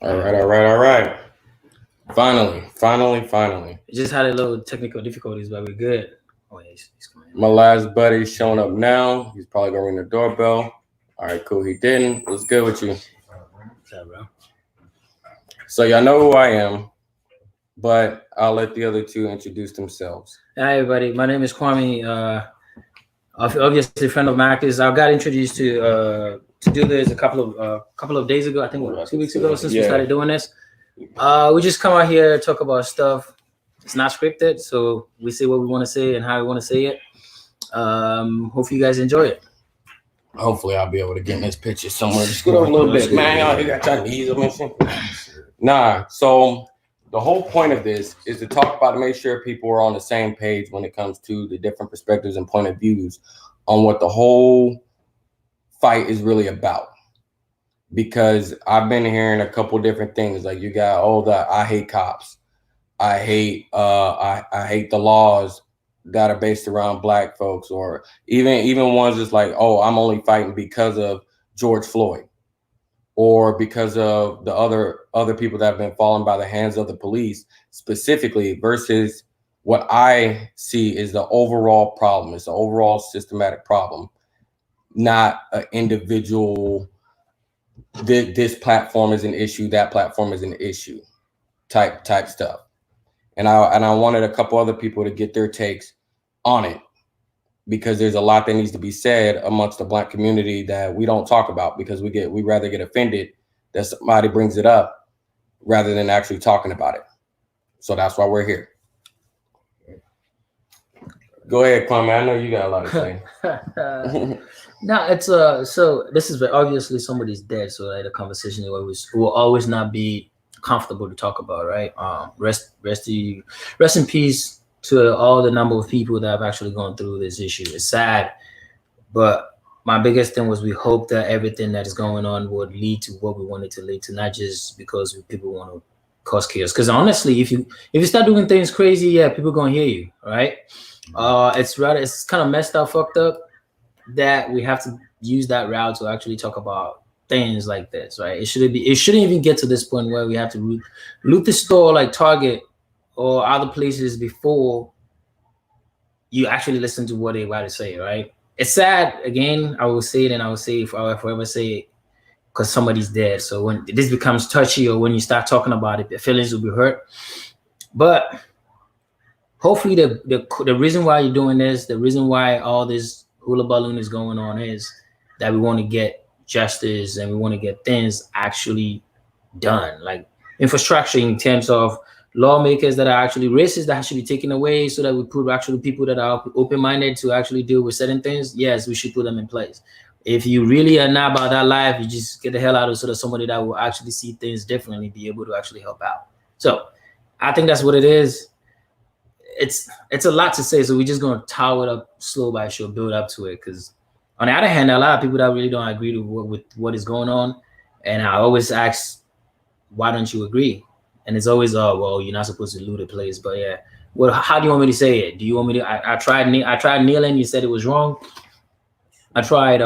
All right. Finally. It just had a little technical difficulties, but we're good. Oh, yeah, he's coming in. My last buddy's showing up now. He's probably gonna ring the doorbell. All right, cool. He didn't. What's good with you? What's up, bro? So y'all know who I am, but I'll let the other two introduce themselves. Hi, everybody. My name is Kwame. Obviously, friend of Marcus. I got introduced to do this a couple of days ago. I think 2 weeks ago since we started doing this. We just come out here talk about stuff. It's not scripted, so we say what we want to say and how we want to say it. Hopefully, you guys enjoy it. Hopefully, I'll be able to get in this picture somewhere. Just scoot over a little bit, man. Y'all got trying to ease them and shit. Nah. So the whole point of this is to talk about to make sure people are on the same page when it comes to the different perspectives and point of views on what the whole fight is really about. Because I've been hearing a couple different things. Like you got I hate cops. I hate I hate the laws that are based around black folks, or even ones that's like, oh, I'm only fighting because of George Floyd, or because of the other people that have been fallen by the hands of the police specifically, versus what I see is the overall problem. It's the overall systematic problem, not an individual. This platform is an issue, that platform is an issue type stuff. And I wanted a couple other people to get their takes on it, because there's a lot that needs to be said amongst the black community that we don't talk about, because we rather get offended that somebody brings it up rather than actually talking about it. So that's why we're here. Go ahead, Kwame. I know you got a lot to say. No, it's so this is obviously somebody's dead, so like the conversation will always not be comfortable to talk about, right? Rest in peace to all the number of people that have actually gone through this issue. It's sad, but my biggest thing was we hope that everything that is going on would lead to what we wanted to lead to, not just because people want to cause chaos. Because honestly, if you start doing things crazy, yeah, people gonna hear you, right? It's kind of messed up, fucked up that we have to use that route to actually talk about things like this, right? It shouldn't even get to this point where we have to loot the store like Target or other places before you actually listen to what they got to say, right? It's sad. Again, I will say it, and I will say it if I forever say it, because somebody's dead. So when this becomes touchy, or when you start talking about it, the feelings will be hurt. But hopefully the reason why you're doing this, the reason why all this hula balloon is going on, is that we want to get justice and we want to get things actually done, like infrastructure in terms of lawmakers that are actually racist that should be taken away, so that we put actually people that are open-minded to actually deal with certain things. Yes, we should put them in place. If you really are not about that life, you just get the hell out of, so that somebody that will actually see things differently be able to actually help out. So I think that's what it is. It's a lot to say, so we're just going to tower it up slow by slow, build up to it. Because on the other hand, a lot of people that really don't agree with what is going on, and I always ask, why don't you agree? And it's always, oh, well, you're not supposed to loot a place. But yeah, well, how do you want me to say it? Do you want me to? I tried kneeling. You said it was wrong. I tried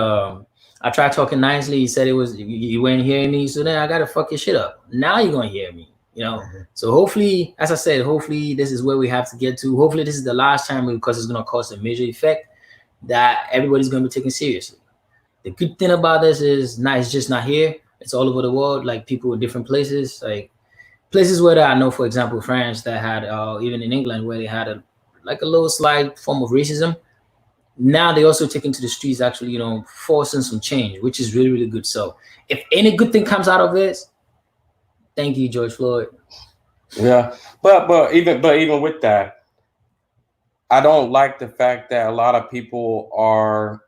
talking nicely. You said it was. You weren't hearing me. So then I gotta fuck your shit up. Now you're gonna hear me. You know. Mm-hmm. So hopefully, as I said, hopefully this is where we have to get to. Hopefully this is the last time, because it's gonna cause a major effect that everybody's gonna be taken seriously. The good thing about this is it's just not here. It's all over the world. Like people in different places, like places where I know, for example, France, that had even in England, where they had a little slight form of racism. Now they also taking to the streets, actually, forcing some change, which is really, really good. So if any good thing comes out of this, thank you, George Floyd. Yeah, but even with that, I don't like the fact that a lot of people are.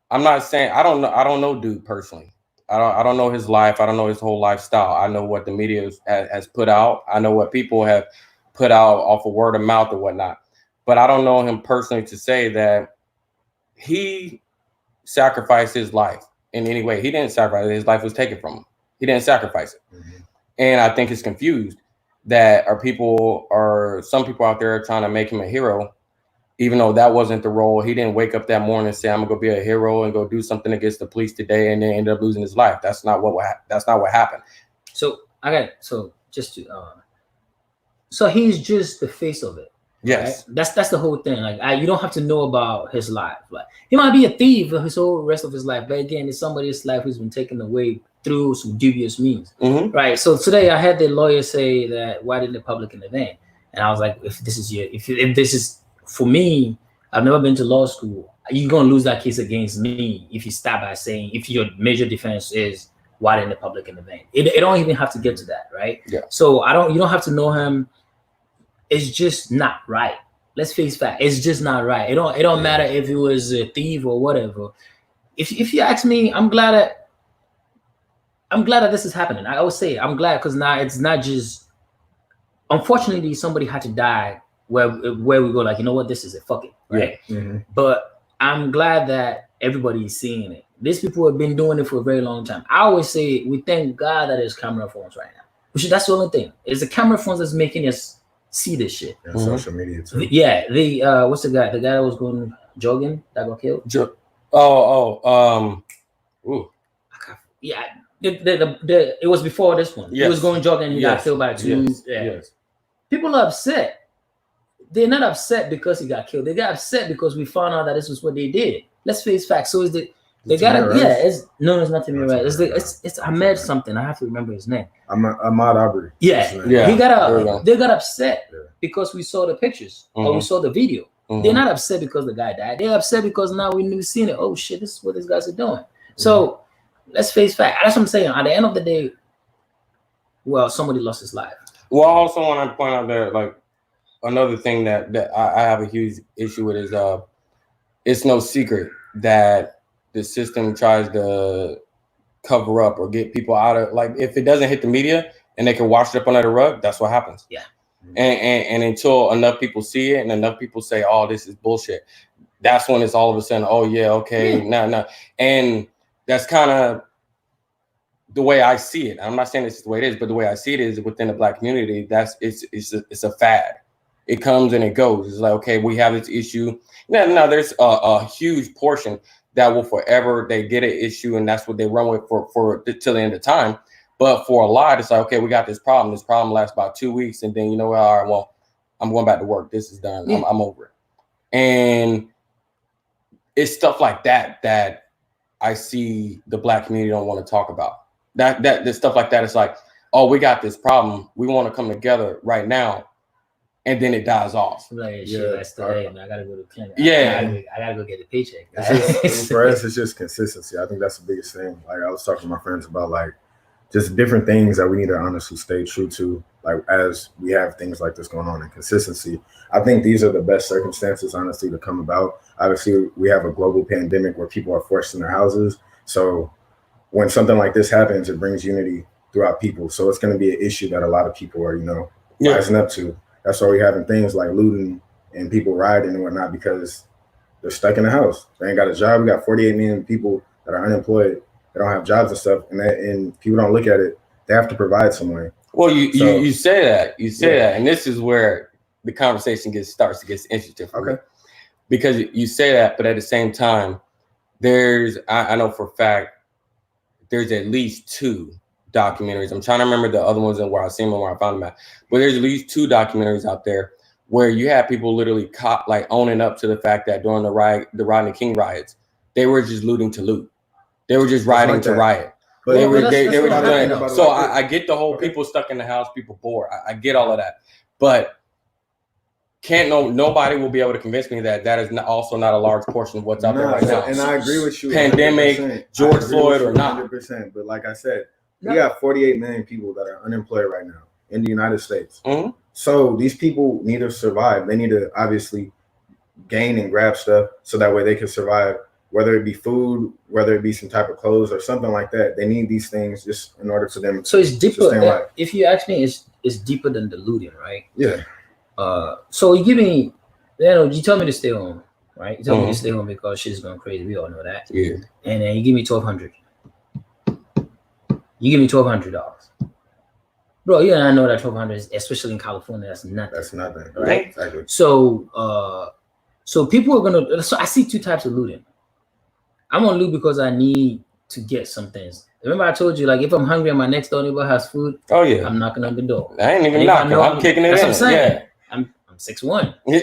I'm not saying I don't know dude personally. I don't know his life. I don't know his whole lifestyle. I know what the media has put out. I know what people have put out off of word of mouth or whatnot. But I don't know him personally to say that he sacrificed his life in any way. He didn't sacrifice it. His life was taken from him. He didn't sacrifice it. Mm-hmm. And I think it's confused that some people out there are trying to make him a hero, even though that wasn't the role. He didn't wake up that morning and say, I'm gonna go be a hero and go do something against the police today and then end up losing his life. That's not what happened. So just to so he's just the face of it. Yes. Right? That's the whole thing. Like you don't have to know about his life. Like he might be a thief for his whole rest of his life, but again, it's somebody's life who's been taken away through some dubious means. Mm-hmm. Right. So today I had the lawyer say that why didn't the public intervene? And I was like, if this is for me, I've never been to law school. You're gonna lose that case against me if you start by saying if your major defense is why didn't the public intervene? It don't even have to get to that, right? Yeah. So you don't have to know him. It's just not right. Let's face fact. It's just not right. It don't matter if it was a thief or whatever. If you ask me, I'm glad that this is happening. I always say I'm glad because now it's not just. Unfortunately, somebody had to die where we go like, you know what, this is it. Fuck it, right? Yeah. Mm-hmm. But I'm glad that everybody is seeing it. These people have been doing it for a very long time. I always say we thank God that there's camera phones right now. That's the only thing. It's the camera phones that's making us see this shit. And social media too. Yeah, what's the guy? The guy that was going jogging that got killed. Yeah, it was before this one. Yes. He was going jogging and he got killed by two. Yes. Yeah. Yes. People are upset. They're not upset because he got killed. They got upset because we found out that this was what they did. Let's face facts. So they gotta it's not Tamir Rice. It's Ahmed something. I have to remember his name. Ahmad Aubrey. Yeah. They got upset because we saw the pictures or we saw the video. Mm-hmm. They're not upset because the guy died. They're upset because now we've seen it. Oh shit, this is what these guys are doing. So let's face fact. That's what I'm saying. At the end of the day, well, somebody lost his life. Well, I also want to point out that like another thing that I have a huge issue with is it's no secret that the system tries to cover up or get people out of, like, if it doesn't hit the media and they can wash it up under the rug, that's what happens. Yeah. And until enough people see it and enough people say, oh, this is bullshit, that's when it's all of a sudden, oh yeah, okay, no. And that's kind of the way I see it. I'm not saying this is the way it is, but the way I see it is within the Black community, it's a fad. It comes and it goes. It's like, okay, we have this issue. Now there's a huge portion that will forever, they get an issue and that's what they run with for till the end of time. But for a lot, it's like, okay, we got this problem. This problem lasts about 2 weeks. And then, you know what? All right, well, I'm going back to work. This is done. Yeah. I'm over it. And it's stuff like that I see the Black community don't want to talk about. That stuff like that. It's like, oh, we got this problem. We want to come together right now. And then it dies off. Like, shit, that's the day, man. I gotta go to the clinic. Yeah. I gotta go get a paycheck. For us, it's just consistency. I think that's the biggest thing. Like, I was talking to my friends about, like, just different things that we need to honestly stay true to, like, as we have things like this going on, and consistency. I think these are the best circumstances, honestly, to come about. Obviously, we have a global pandemic where people are forced in their houses. So when something like this happens, it brings unity throughout people. So it's going to be an issue that a lot of people are, rising up to. That's why we're having things like looting and people rioting and whatnot, because they're stuck in the house. They ain't got a job. We got 48 million people that are unemployed. They don't have jobs and stuff. And people don't look at it. They have to provide some way. Well, you say that. You say that. And this is where the conversation starts to get interesting for me. Because you say that, but at the same time, I know for a fact, there's at least 2 documentaries. I'm trying to remember the other ones and where I seen them, where I found them at. But there's at least 2 documentaries out there where you have people literally caught, like, owning up to the fact that during the Rodney King riots, they were just looting to loot. They were just rioting to riot. But they were just doing it. So I get the whole people stuck in the house, people bored. I get all of that. But nobody will be able to convince me that is also not a large portion of what's out there right now. And I agree with you. Pandemic, 100%. George Floyd or not. 100%. But like I said, we got 48 million people that are unemployed right now in the United States. Mm-hmm. So these people need to survive. They need to obviously gain and grab stuff so that way they can survive, whether it be food, whether it be some type of clothes or something like that. They need these things just in order for them. So it's deeper. If you ask me, it's deeper than the looting, right? Yeah. So you give me, you tell me to stay home, right? You tell me to stay home because shit's going crazy. We all know that. Yeah. And then you give me $1,200. You give me $1,200, bro. You and I know that $1,200, especially in California, that's nothing. That's nothing, right? Exactly. So people are gonna. So I see 2 types of looting. I'm gonna loot because I need to get some things. Remember I told you, like, if I'm hungry and my next door neighbor has food, Oh yeah, I'm knocking on the door. I ain't even knocking. I'm kicking it That's in. what I'm saying. Yeah. I'm 6'1". Yeah.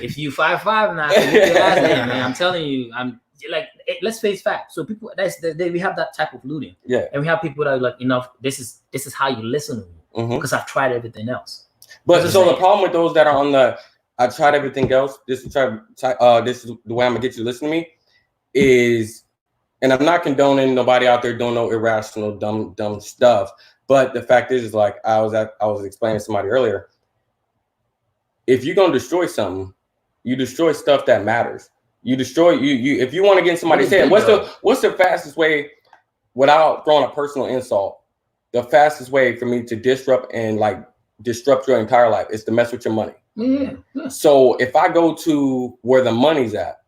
If you 5'5" now, so your ass in, man. I'm telling you, I'm like, let's face facts. So people, we have that type of looting. Yeah. And we have people that are like, enough. This is how you listen to me because I've tried everything else. But so the problem with those that are on the, I tried everything else. This is the way I'm gonna get you to listen to me. Is, and I'm not condoning nobody out there doing no irrational, dumb stuff. But the fact is like I was explaining to somebody earlier. If you're gonna destroy something, you destroy stuff that matters. You destroy you. If you want to get in somebody's head, what's the fastest way, without throwing a personal insult? The fastest way for me to disrupt your entire life is to mess with your money. Yeah. So if I go to where the money's at,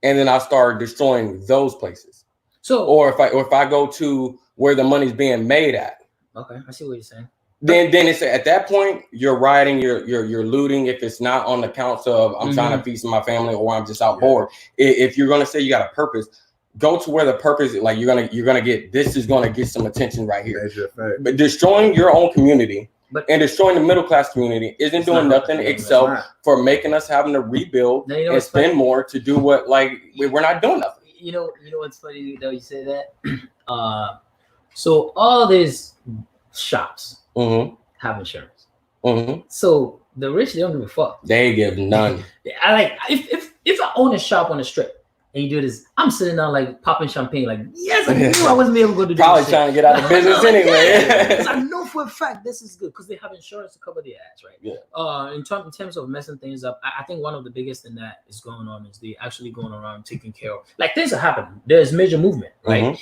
and then I start destroying those places. So, or if I go to where the money's being made at. Okay, I see what you're saying. Then it's at that point you're rioting, you're looting. If it's not on the counts of I'm trying to feed my family or I'm just out bored. If you're gonna say you got a purpose, go to where the purpose is. Like you're gonna get, this is gonna get some attention right here. But destroying your own community and destroying the middle class community isn't doing nothing except for making us having to rebuild and spend more to do what, like, we're not doing nothing. You know what's funny though, you say that. So all these shops have insurance. So the rich, they don't give a fuck. They give none. I like, if I own a shop on the strip and you do this, I'm sitting down like popping champagne, like, yes, I knew I wasn't able to go to probably trying to get out of business anyway. Because I know for a fact this is good because they have insurance to cover their ass, right? Yeah. In terms of messing things up, I think one of the biggest thing that is going on is they actually going around taking care of, like, things are happening. There's major movement, right?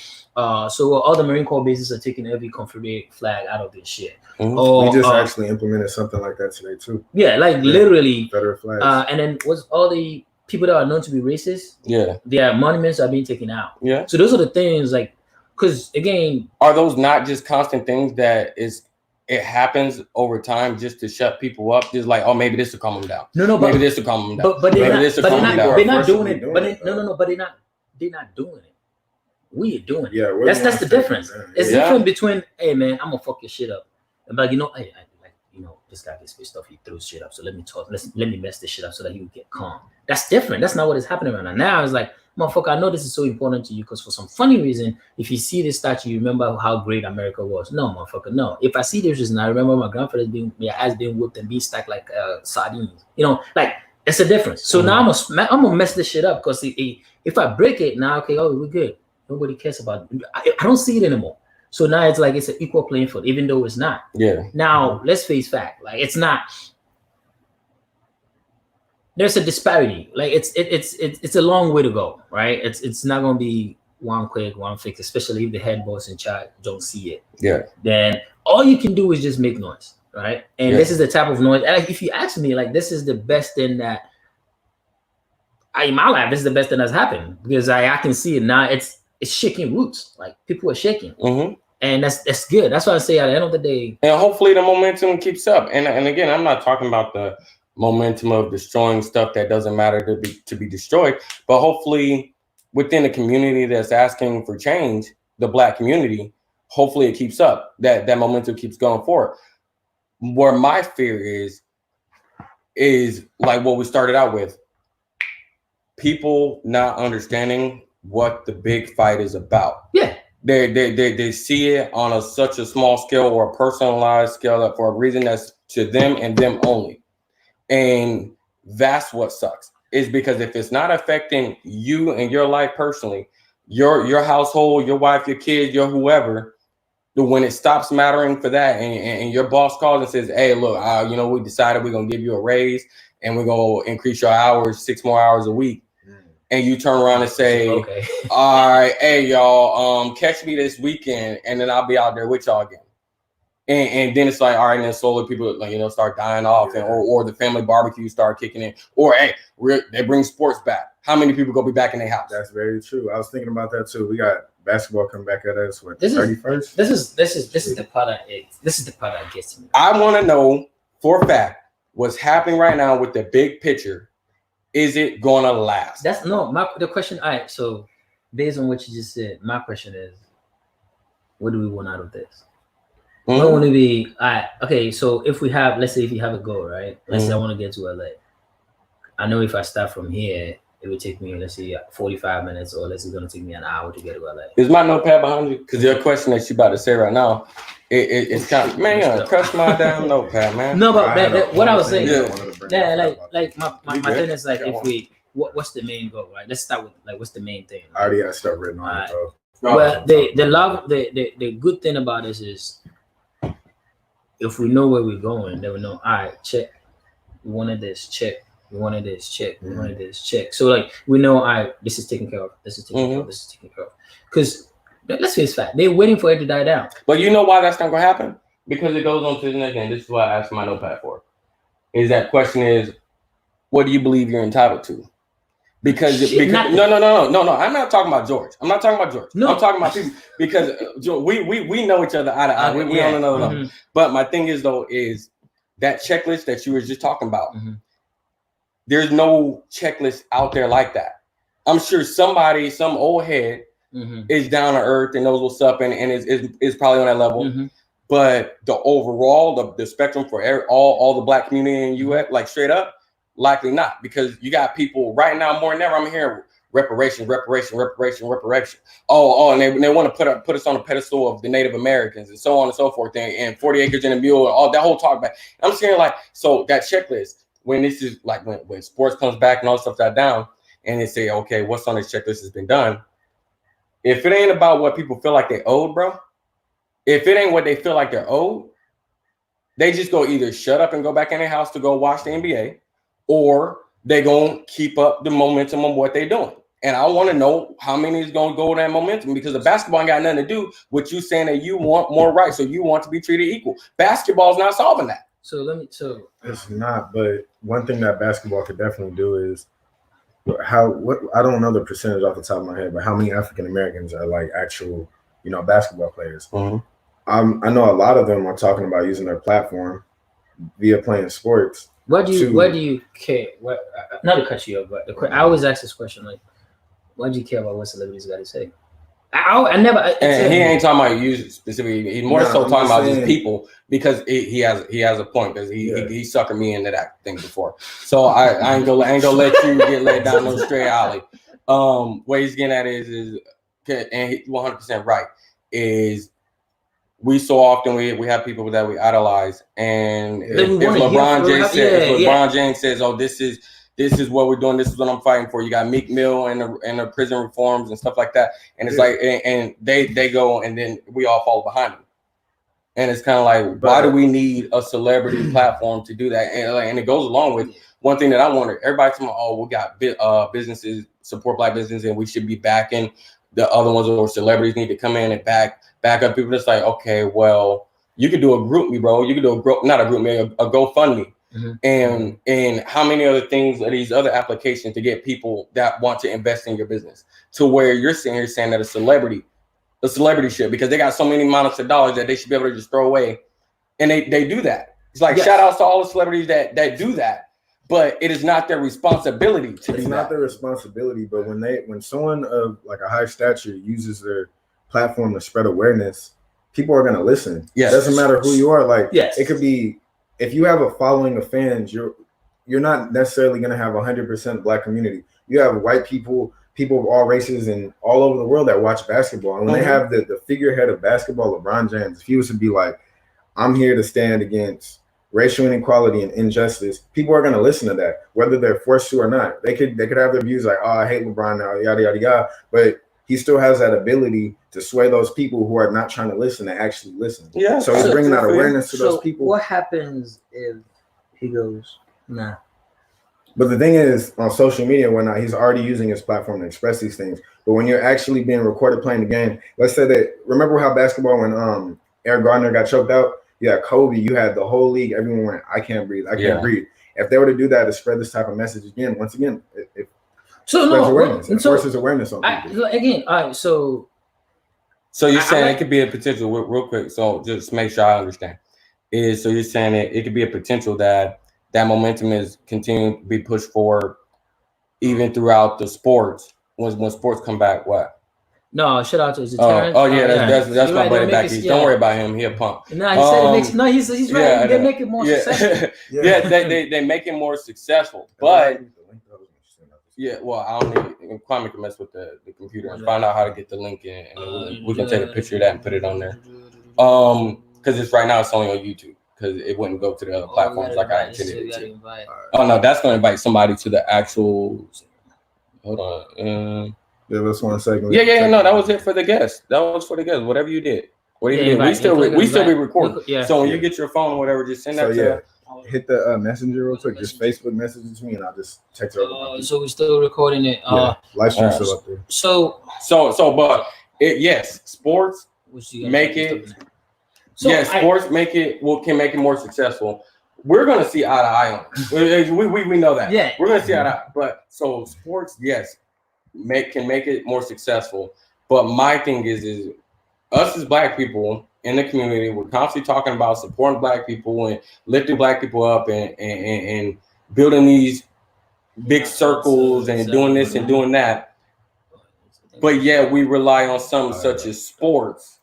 So all the Marine Corps bases are taking every Confederate flag out of this shit. We just actually implemented something like that today too. Yeah, like literally Confederate flags. And then was all the people that are known to be racist, their monuments are being taken out. Yeah. So those are the things, like, because again, are those not just constant things that it happens over time just to shut people up? Just like, oh, maybe this will calm them down. No, maybe this will calm them down. But they're not doing it. But they're not doing it. We are doing it. Yeah, that's the difference. It's different between, hey man, I'm gonna fuck your shit up. And like, hey, this guy gets pissed off, he throws shit up. So let me talk. Let me mess this shit up so that he will get calm. That's different. That's not what is happening right now. Now it's like, motherfucker, I know this is so important to you because for some funny reason, if you see this statue, you remember how great America was. No, motherfucker, no. If I see this reason, I remember my grandfather being whipped and being stacked like sardines. Like, it's a difference. So now I'm gonna mess this shit up because if I break it now, okay, we're good. Nobody cares about it. I don't see it anymore. So now it's like it's an equal playing field, even though it's not. Yeah. Now let's face fact, like it's not. There's a disparity. Like it's a long way to go, right? It's not gonna be one quick, one fix, especially if the head boss in charge don't see it. Yeah. Then all you can do is just make noise, right? And this is the type of noise. And if you ask me, like, this is the best thing that in my life, this is the best thing that's happened because I can see it now. It's shaking roots. Like people are shaking. And that's good. That's why I say at the end of the day. And hopefully the momentum keeps up. And again, I'm not talking about the momentum of destroying stuff that doesn't matter to be destroyed, but hopefully within the community that's asking for change, the Black community, hopefully it keeps up. That momentum keeps going forward. Where my fear is like what we started out with. People not understanding what the big fight is about. Yeah. They see it on such a small scale or a personalized scale that for a reason that's to them and them only. And that's what sucks, is because if it's not affecting you and your life personally, your household, your wife, your kids, your whoever, when it stops mattering for that and your boss calls and says, hey, look, we decided we're going to give you a raise and we're going to increase your hours, 6 more hours a week. And you turn around and say, okay, all right, hey, y'all, catch me this weekend and then I'll be out there with y'all again. And then it's like, all right, and then slowly people, start dying off or the family barbecue start kicking in. Or, hey, they bring sports back. How many people go be back in their house? That's very true. I was thinking about that too. We got basketball coming back at us with 31st. This is the part that gets me. I want to know for a fact what's happening right now with the big picture. Is it gonna last? The question. All right. So based on what you just said, my question is, what do we want out of this? Mm-hmm. We don't want to be okay. So if we have, let's say, if you have a goal, right? Let's say I want to get to LA. I know if I start from here, it would take me, let's say, 45 minutes, or let's say it's going to take me an hour to get to LA. Is my notepad behind you? Because your question that you about to say right now, it's kind of, man, you gonna crush my damn notepad, man. No, but what I was saying, Yeah. like my thing is like, if we, what's the main goal, right? Let's start with like, what's the main thing? I already got stuff written on it, bro. Well, the good thing about this is, if we know where we're going, then we know, all right, check. We wanted this, check. We wanted this, check. We wanted this, check. So like, we know, all right, this is taken care of. This is taken care of. This is taken care of. Because let's face fact, they're waiting for it to die down. But you know why that's not gonna happen? Because it goes on to the next thing. This is what I asked my notepad for. Is that question is, what do you believe you're entitled to? Because no. I'm not talking about George. I'm not talking about George. No. I'm talking about people, because we know each other eye to eye. We on another level. But my thing is though, is that checklist that you were just talking about. There's no checklist out there like that. I'm sure somebody, some old head, is down to earth and knows what's up and is probably on that level. But the overall, the spectrum for all the black community in U.S., like straight up, likely not, because you got people right now more than ever. I'm hearing reparation. Oh, and they want to put us on a pedestal of the Native Americans and so on and so forth, and 40 acres and a mule, and all that whole talk back. I'm saying like, so that checklist, when this is like when sports comes back and all stuff that down, and they say, okay, what's on this checklist has been done. If it ain't about what people feel like they owed, bro, if it ain't what they feel like they're owed, they just go either shut up and go back in their house to go watch the NBA, or they gonna keep up the momentum of what they're doing. And I want to know how many is gonna go with that momentum, because the basketball ain't got nothing to do with you saying that you want more rights, so you want to be treated equal. Basketball's not solving that. So it's not. But one thing that basketball could definitely do is I don't know the percentage off the top of my head, but how many African Americans are like actual, basketball players? I know a lot of them are talking about using their platform via playing sports. Why do you care? Not to cut you off, but I always ask this question, like, why do you care about what celebrities got to say? I never. And he ain't talking about you specifically. He's more so talking about just people, because he has a point, because he suckered me into that thing before. So I ain't gonna let you get led down no straight alley. What he's getting at is and he's 100% right, is we so often we have people that we idolize, and if LeBron James says, "Oh, this is what we're doing. This is what I'm fighting for." You got Meek Mill and the prison reforms and stuff like that, and it's like, and they go, and then we all follow behind them, and it's kind of like, why do we need a celebrity platform to do that? And it goes along with one thing that I wonder. Everybody talking about, oh, we got businesses support black business, and we should be backing the other ones, or celebrities need to come in and back up people. It's like, okay, well, you could do a group me, bro. You could do a GoFundMe. And how many other things are these other applications to get people that want to invest in your business, to where you're sitting here saying that a celebrity should, because they got so many amounts of dollars that they should be able to just throw away. And they do that. It's like, shout outs to all the celebrities that do that, but it is not their responsibility to do that. It's not their responsibility, but when someone of like a high stature uses their platform to spread awareness, people are going to listen. Yes. It doesn't matter who you are. Like, it could be, if you have a following of fans, you're not necessarily going to have 100% black community. You have white people of all races and all over the world that watch basketball. And when they have the figurehead of basketball, LeBron James, if he was to be like, I'm here to stand against racial inequality and injustice, people are going to listen to that, whether they're forced to or not. They could have their views like, oh, I hate LeBron now, yada, yada, yada. But he still has that ability to sway those people who are not trying to listen to actually listen. Yeah. So he's bringing that awareness to those people. What happens if he goes, nah? But the thing is, on social media and whatnot, he's already using his platform to express these things. But when you're actually being recorded playing the game, let's say that, remember how basketball, when Eric Gardner got choked out? You had Kobe, you had the whole league, everyone went, I can't breathe. Breathe. If they were to do that to spread this type of message again, once again, it forces awareness on people. All right, so you're saying it could be a potential, real quick, so just make sure I understand. So you're saying it could be a potential that momentum is continuing to be pushed forward even throughout the sports, when sports come back, what? No, shout out to his Oh yeah, that's my right, buddy back east. Don't worry about him. He a punk. No, he said it makes no. He's right. Yeah, They make it more successful. they make it more successful, but yeah. Well, I don't need. Kwame can mess with the computer and find out how to get the link in, and we can take a picture of that and put it on there. Because it's right now it's only on YouTube because it wouldn't go to the other platforms like I intended it to. Oh no, that's gonna invite somebody to the actual. Hold on. Yeah, that's 1 second. Yeah. No, that was it for the guest. That was for the guest. Whatever you did, we still be recording. Yeah. So when you get your phone or whatever, just send that to. Hit the messenger real quick. Just Facebook message it to me, and I'll just text it over. So we're still recording it. Live stream still up there. So, but yes, sports make it. Sports make it. Can make it more successful. We're gonna see eye to eye on it. We know that. Yeah, we're gonna see eye to eye. But so sports, yes, can make it more successful. But my thing is us as Black people in the community, we're constantly talking about supporting Black people and lifting Black people up and building these big circles and doing this and doing that. But yeah, we rely on something such as sports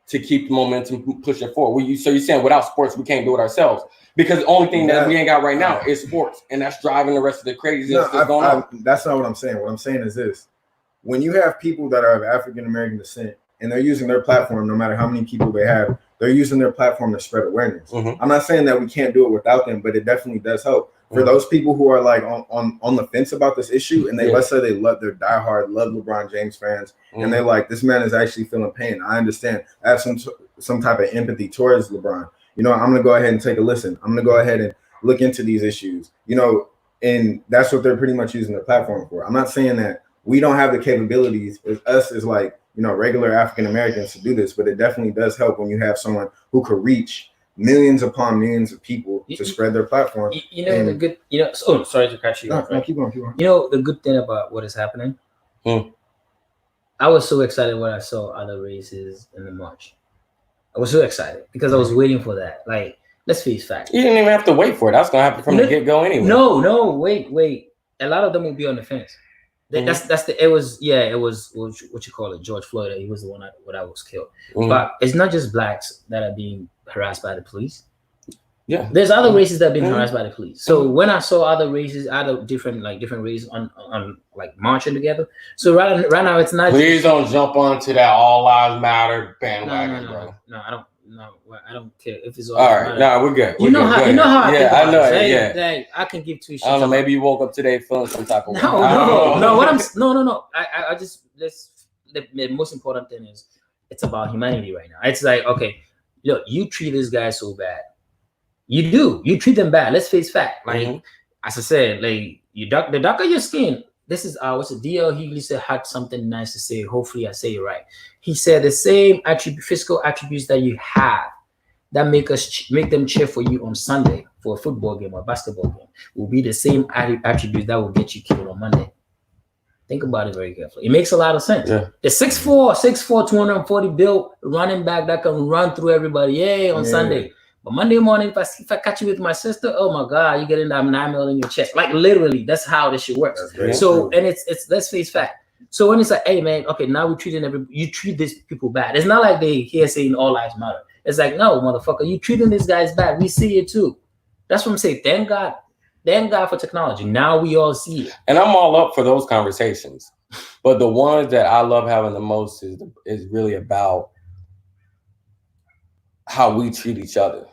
to keep the momentum pushing forward. So you're saying without sports, we can't do it ourselves. Because the only thing that we ain't got right now is sports, and that's driving the rest of the craziness that's going on. That's not what I'm saying. What I'm saying is this: when you have people that are of African American descent and they're using their platform, no matter how many people they have, they're using their platform to spread awareness. I'm not saying that we can't do it without them, but it definitely does help. For those people who are like on the fence about this issue, and let's say they love their diehard, love LeBron James fans, and they're like, this man is actually feeling pain. I understand. I have some type of empathy towards LeBron. You know, I'm going to go ahead and take a listen. I'm going to go ahead and look into these issues, you know, and that's what they're pretty much using their platform for. I'm not saying that we don't have the capabilities as like, you know, regular African Americans to do this, but it definitely does help when you have someone who could reach millions upon millions of people to spread their platform. You know, the good, you know, oh, sorry to cut you off. No, keep going. You know, the good thing about what is happening, I was so excited when I saw other races in the march. I was so excited because I was waiting for that. Like, let's face facts. You didn't even have to wait for it. That's gonna happen from the get-go anyway. No, wait. A lot of them will be on the fence. It was what you call it, George Floyd. He was the one that was killed. But it's not just Blacks that are being harassed by the police. Yeah, there's other races that are being harassed by the police. So when I saw other races, different races on like marching together. So right now it's not. Please don't jump onto that all lives matter bandwagon, bro. No, I don't care if it's all right. No, we're good. You know how I know it. Yeah, like, I can give two shits. I don't know. Maybe you woke up today feeling some type of way. No. I just the most important thing is it's about humanity right now. It's like, okay, look, you treat this guy so bad. You treat them bad. Let's face fact. Like as I said, like the darker your skin. This is what's the DL Hughley had something nice to say. Hopefully I say it right. He said the same physical attributes that you have that make them cheer for you on Sunday for a football game or a basketball game will be the same attributes that will get you killed on Monday. Think about it very carefully. It makes a lot of sense. Yeah. The 6'4", 240 built running back that can run through everybody, on Sunday. But Monday morning, if I catch you with my sister, oh my God, you get in that 9 mil in your chest. Like literally, that's how this shit works. So, and it's let's face fact. So when it's like, hey man, okay, now we're treating you treat these people bad. It's not like they here saying all lives matter. It's like, no, motherfucker, you treating these guys bad. We see it too. That's what I'm saying. Thank God for technology. Now we all see it. And I'm all up for those conversations. But the ones that I love having the most is really about how we treat each other.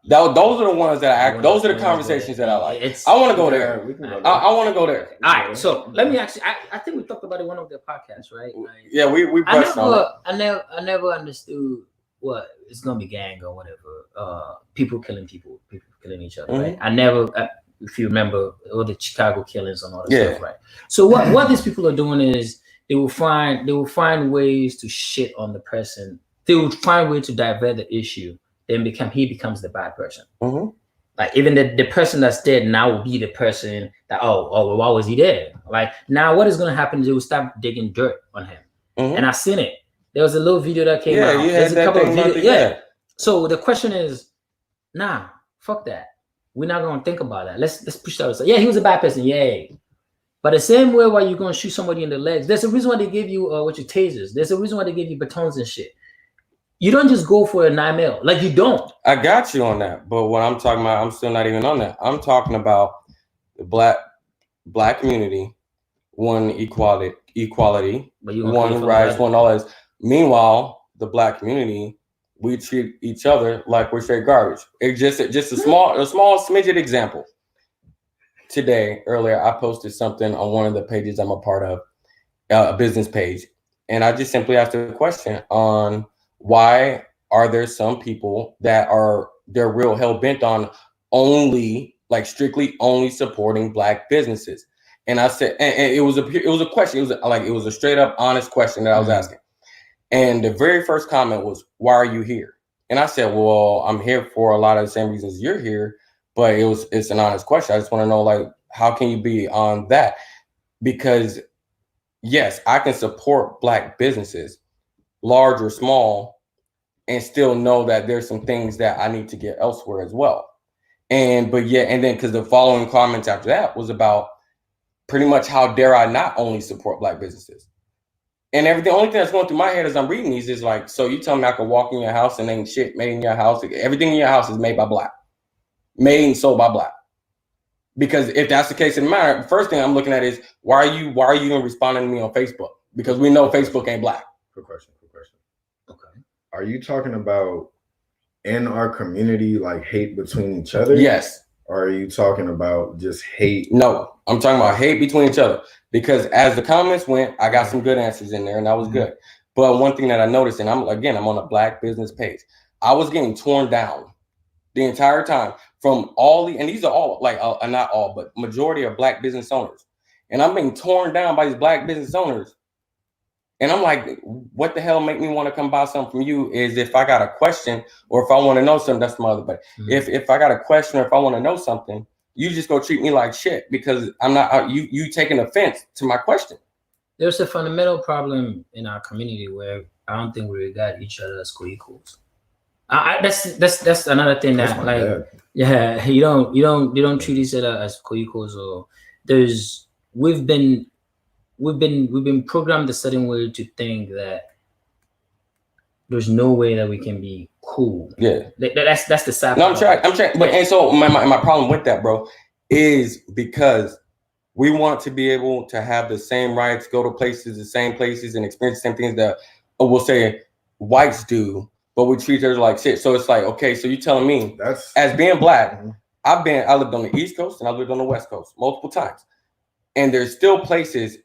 Those are the ones that those are the conversations that I like. I want to go there. I want to go there. All right. So let me actually. I think we talked about it in one of the podcasts, right? Like, yeah, we brushed on it. I never understood what it's gonna be gang or whatever. People killing each other, right? I never. If you remember all the Chicago killings and all that stuff, right? So what these people are doing is they will find ways to shit on the person. They will find ways to divert the issue. Then he becomes the bad person. Like even the person that's dead now will be the person that well, why was he dead? Like now what is gonna happen is they will start digging dirt on him. And I've seen it. There was a little video that came out. There's a couple of videos. Yeah. So the question is, fuck that. We're not gonna think about that. Let's push that aside. Yeah, he was a bad person. Yay. But the same way why you're gonna shoot somebody in the legs, there's a reason why they give you tasers. There's a reason why they give you batons and shit. You don't just go for a 9mm. Like, you don't. I got you on that, but what I'm talking about, I'm still not even on that. I'm talking about the black community, one equality, one rights, one all this. Meanwhile, the black community, we treat each other like we're straight garbage. It's just a small smidget example. Earlier, I posted something on one of the pages I'm a part of, a business page, and I just simply asked a question on why are there some people that they're real hell bent on only, like, strictly only supporting black businesses. And I said, and it was a question. It was a straight up honest question that I was asking. And the very first comment was, "Why are you here?" And I said, "Well, I'm here for a lot of the same reasons you're here." But it's an honest question. I just want to know, like, how can you be on that? Because yes, I can support black businesses, large or small, and still know that there's some things that I need to get elsewhere as well. And then because the following comments after that was about pretty much how dare I not only support black businesses. And the only thing that's going through my head as I'm reading these is like, so you tell me I can walk in your house and ain't shit made in your house. Everything in your house is made by black. Made and sold by black. Because if that's the case in the matter, first thing I'm looking at is why are you even responding to me on Facebook? Because we know Facebook ain't black. Good question. Okay. Are you talking about in our community, like hate between each other? Yes. Or are you talking about just hate? No, I'm talking about hate between each other. Because as the comments went, I got some good answers in there, and that was good. But one thing that I noticed, and I'm on a black business page, I was getting torn down the entire time from and these are all like not all, but majority of black business owners, and I'm being torn down by these black business owners, and I'm like, what the hell make me want to come buy something from you is if I got a question or if I want to know something. That's my other buddy. If I got a question or if I want to know something, you just go treat me like shit because I'm not you taking offense to my question. There's a fundamental problem in our community where I don't think we regard each other as co-equals. That's another thing that, like, yeah, you don't treat each other as co-equals, or we've been programmed a certain way to think that there's no way that we can be cool. Yeah, that's the sad. No, I'm trying. But and so my problem with that, bro, is because we want to be able to have the same rights, go to the same places, and experience the same things that we'll say whites do. But we treat her like shit. So it's like, okay, so you're telling me as being black, I lived on the East Coast and I lived on the West Coast multiple times. And there's still places,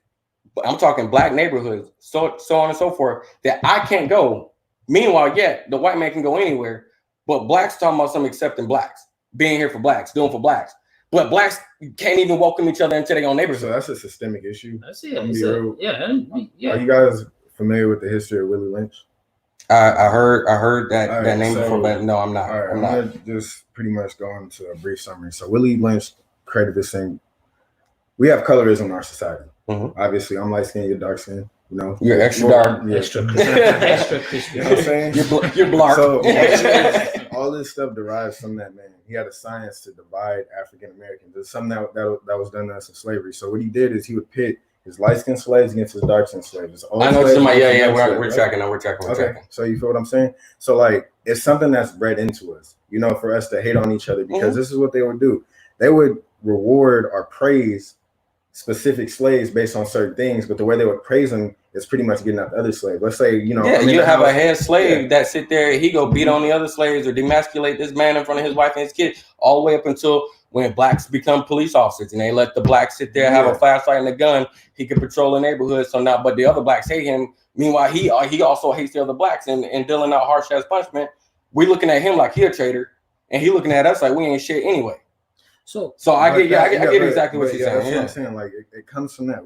I'm talking black neighborhoods, so on and so forth, that I can't go. Meanwhile, the white man can go anywhere, but blacks talking about some accepting blacks, being here for blacks, doing for blacks. But blacks can't even welcome each other into their own neighborhood. So that's a systemic issue. That's it. Yeah. Are you guys familiar with the history of Willie Lynch? I heard that name before, but no, I'm not. I'm gonna just pretty much go into a brief summary. So Willie Lynch created this thing. We have colorism in our society. Obviously, I'm light skinned, you're dark skinned. You know, you're extra dark, extra crispy. You know what I'm saying? You're black. So all this stuff derives from that man. He had a science to divide African Americans. It's something that was done to us in slavery. So what he did is he would pit his light-skinned slaves against his dark-skinned slaves. I know somebody. We're tracking. We're tracking. So you feel what I'm saying? So like, it's something that's bred into us, you know, for us to hate on each other because this is what they would do. They would reward or praise specific slaves based on certain things, but the way they would praise them is pretty much getting out the other slave. Let's say, you know, you have a head slave that sit there, he go beat on the other slaves or demasculate this man in front of his wife and his kid, all the way up until when blacks become police officers and they let the blacks sit there, have a flashlight and a gun, he can patrol the neighborhood. So now, but the other blacks hate him. Meanwhile, he also hates the other blacks and dealing out harsh ass punishment. We looking at him like he a traitor, and he looking at us like we ain't shit anyway. So I get exactly what you're saying. That's what I'm saying. Like it comes from that.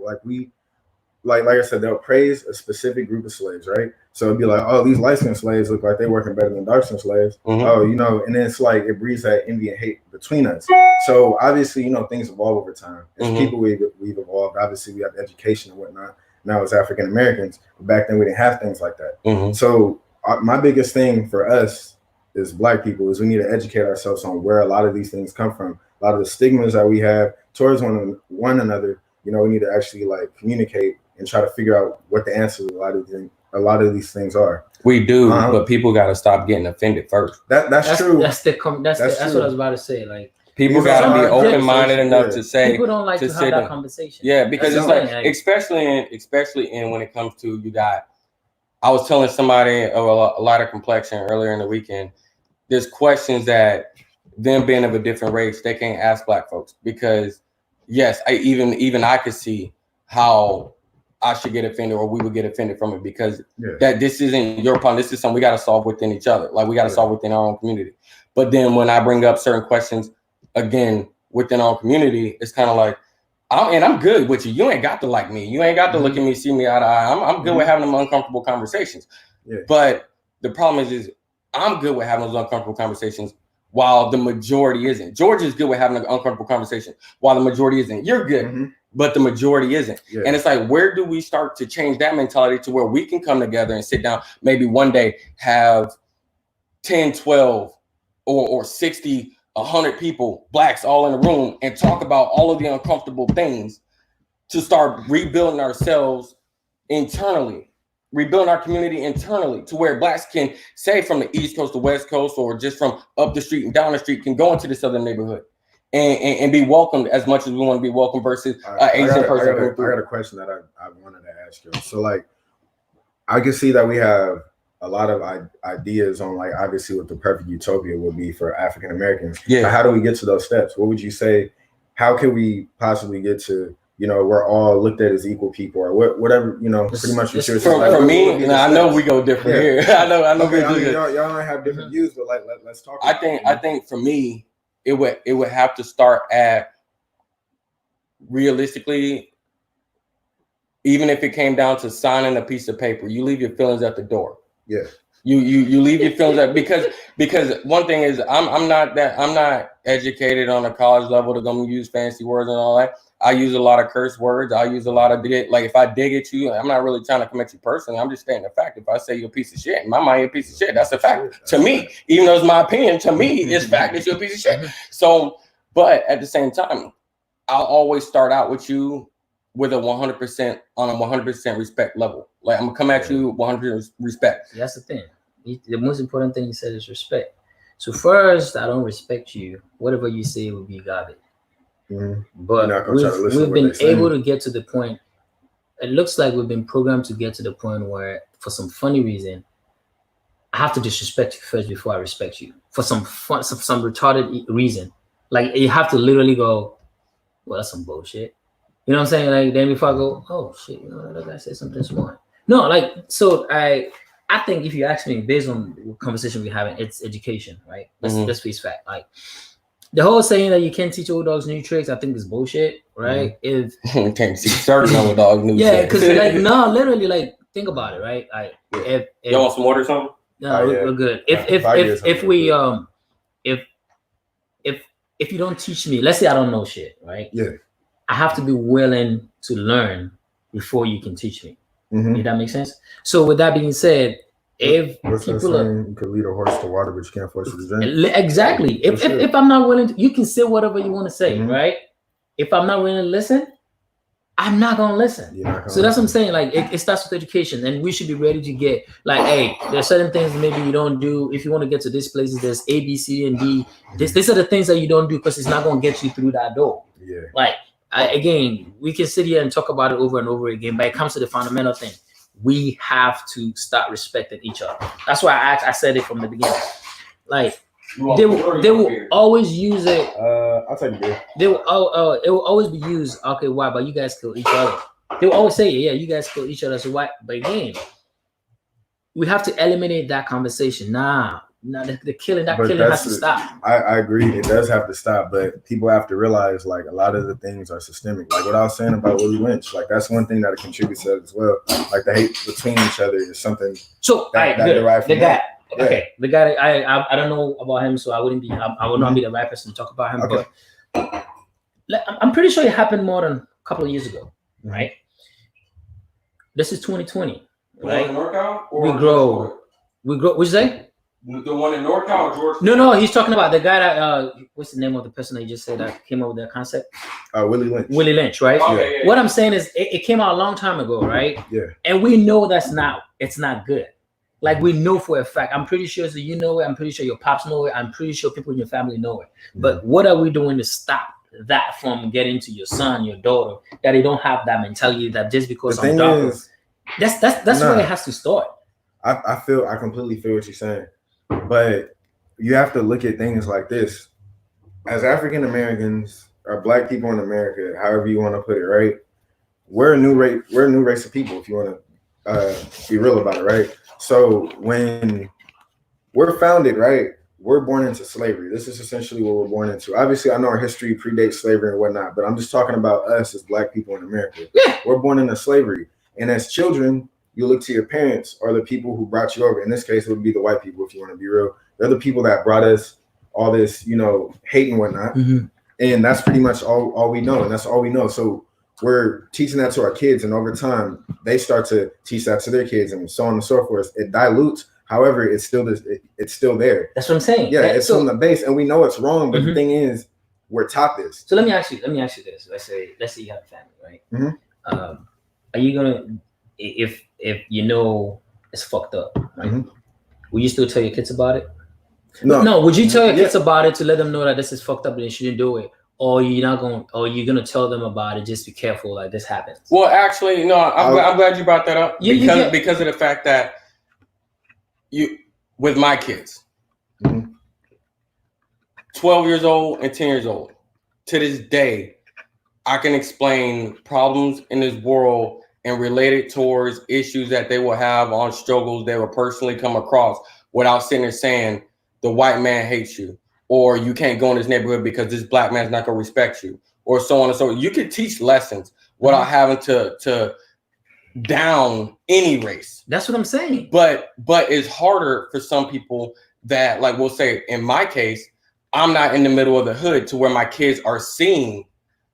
Like I said, they'll praise a specific group of slaves, right? So it'd be like, oh, these light-skinned slaves look like they're working better than dark-skinned slaves. Oh, you know, and then it's like it breeds that envy and hate between us. So obviously, you know, things evolve over time. As people, we've evolved. Obviously, we have education and whatnot. Now as African Americans, but back then we didn't have things like that. So my biggest thing for us as Black people is we need to educate ourselves on where a lot of these things come from. A lot of the stigmas that we have towards one another you know, we need to actually like communicate and try to figure out what the answer to a lot of these things are. We do, but people got to stop getting offended first. That's true. That's what I was about to say. Like, people got to be open-minded enough to say. People don't like to have that conversation. Yeah, because it's like, especially in when it comes to you got. I was telling somebody of a lighter complexion earlier in the weekend. There's questions that them being of a different race, they can't ask Black folks because, yes, I could see how I should get offended or we would get offended from it because that this isn't your problem. This is something we got to solve within each other. Like we got to solve within our own community. But then when I bring up certain questions again within our community, it's kind of like, I'm good with you. You ain't got to like me. You ain't got to look at me, see me eye to eye. I'm good with having them uncomfortable conversations. Yeah. But the problem is I'm good with having those uncomfortable conversations while the majority isn't. George is good with having an uncomfortable conversation while the majority isn't. You're good, but the majority isn't. Yeah. And it's like, where do we start to change that mentality to where we can come together and sit down, maybe one day have 10, 12 or 60, 100 people, Blacks all in the room and talk about all of the uncomfortable things to start rebuilding ourselves internally. Rebuild our community internally to where Blacks can say from the East Coast to West Coast or just from up the street and down the street can go into this other neighborhood and be welcomed as much as we want to be welcomed versus Asian person. I got a question that I wanted to ask you. So like, I can see that we have a lot of ideas on like obviously what the perfect utopia would be for African Americans. Yeah. But how do we get to those steps? What would you say? How can we possibly get to, you know, we're all looked at as equal people or whatever, you know, pretty much what you're saying. For me, I know we go different here. I know. Okay, y'all might have different views, but like let's talk. I think for me, it would have to start at realistically, even if it came down to signing a piece of paper, you leave your feelings at the door. Yeah. You leave your feelings at because one thing is I'm not educated on a college level to go use fancy words and all that. I use a lot of curse words. I use a lot of like if I dig at you, I'm not really trying to come at you personally. I'm just stating the fact. If I say you're a piece of shit, in my mind you're a piece of shit. That's a fact to me. Even though it's my opinion, to me it's fact that you're a piece of shit. So, but at the same time, I'll always start out with you with a 100% on a 100% respect level. Like I'm gonna come at you 100% respect. That's the thing. The most important thing you said is respect. So first, I don't respect you. Whatever you say will be garbage. But we've been able to get to the point. It looks like we've been programmed to get to the point where, for some funny reason, I have to disrespect you first before I respect you. For some retarded reason, like you have to literally go, "Well, that's some bullshit." You know what I'm saying? Like then before I go, "Oh shit," you know that guy said something smart. No, like so I think if you ask me, based on the conversation we're having, it's education, right? Let's face fact. Like the whole saying that you can't teach old dogs new tricks, I think is bullshit, right? If you can't teach certain old dogs new tricks. Yeah, because like no, literally, like think about it, right? Like if you want some water or something? No, we're good. If you don't teach me, let's say I don't know shit, right? Yeah. I have to be willing to learn before you can teach me. If that makes sense. So with that being said, if people you could lead a horse to water, but you can't force it to drink. Exactly. If I'm not willing to, you can say whatever you want to say, right? If I'm not willing to listen, I'm not gonna listen. So that's what I'm saying. Like it starts with education, and we should be ready to get like, hey, there's certain things maybe you don't do. If you want to get to these places, there's A, B, C, and D. These are the things that you don't do because it's not gonna get you through that door. Yeah. Like again, we can sit here and talk about it over and over again, but it comes to the fundamental thing. We have to start respecting each other. That's why I said it from the beginning. Like they will always use it. I'll take it. They will. It will always be used. Okay, why? But you guys kill each other. They will always say, yeah, you guys kill each other. So why? But again, we have to eliminate that conversation. Nah, the killing. That killing has to stop. I agree. It does have to stop. But people have to realize, like, a lot of the things are systemic. Like what I was saying about Willie Lynch. Like that's one thing that contributes to it as well. Like the hate between each other is something. So that derived from that. Yeah. Okay, the guy I don't know about him, so I would not be the right person to talk about him. Okay. But I'm pretty sure it happened more than a couple of years ago, right? This is 2020, right? We grow. What'd you say? The one in NorCal or Georgia? No, he's talking about the guy that what's the name of the person that you just said that came up with that concept? Willie Lynch. Willie Lynch, right? Okay, yeah. What I'm saying is it came out a long time ago, right? Yeah. And we know it's not good. Like we know for a fact. I'm pretty sure you know it. I'm pretty sure your pops know it. I'm pretty sure people in your family know it. But what are we doing to stop that from getting to your son, your daughter, that they don't have that mentality that just because I'm darker. That's where it has to start. I completely feel what you're saying. But you have to look at things like this. As African Americans or Black people in America, however you want to put it, right? We're a new race of people, if you want to be real about it, right? So when we're founded, right, we're born into slavery. This is essentially what we're born into. Obviously, I know our history predates slavery and whatnot, but I'm just talking about us as Black people in America. Yeah. We're born into slavery. And as children, you look to your parents or the people who brought you over. In this case, it would be the white people, if you want to be real. They're the people that brought us all this, hate and whatnot. Mm-hmm. And that's pretty much all we know. And that's all we know. So we're teaching that to our kids. And over time, they start to teach that to their kids and so on and so forth. It dilutes. However, it's still there. That's what I'm saying. Yeah, it's from the base. And we know it's wrong. But Mm-hmm. the thing is, we're taught this. So let me ask you this. Let's say you have a family, right? Mm-hmm. Are you gonna, if you know it's fucked up, right? Mm-hmm. Will you still tell your kids about it? No. Would you tell your kids about it to let them know that this is fucked up and they shouldn't do it? Or you're gonna tell them about it, just be careful, like this happens? Well, actually, no, I'm glad you brought that up because of the fact that with my kids, mm-hmm. 12 years old and 10 years old, to this day, I can explain problems in this world and relate it towards issues that they will have on struggles they will personally come across without sitting there saying the white man hates you, or you can't go in this neighborhood because this Black man's not gonna respect you, or so on and so on. You can teach lessons without having to down any race. That's what I'm saying. But it's harder for some people that, like we'll say, in my case, I'm not in the middle of the hood to where my kids are seeing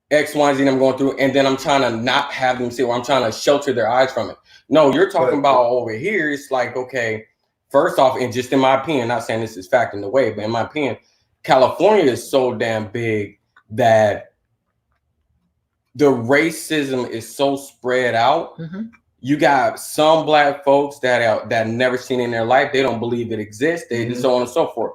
X, Y, and Z I'm going through, and then I'm trying to not have them see, or I'm trying to shelter their eyes from it. No, you're talking about over here. It's like, okay, first off, and just in my opinion, not saying this is fact in the way, but in my opinion, California is so damn big that the racism is so spread out. Mm-hmm. You got some Black folks that never seen it in their life. They don't believe it exists. They so on and so forth.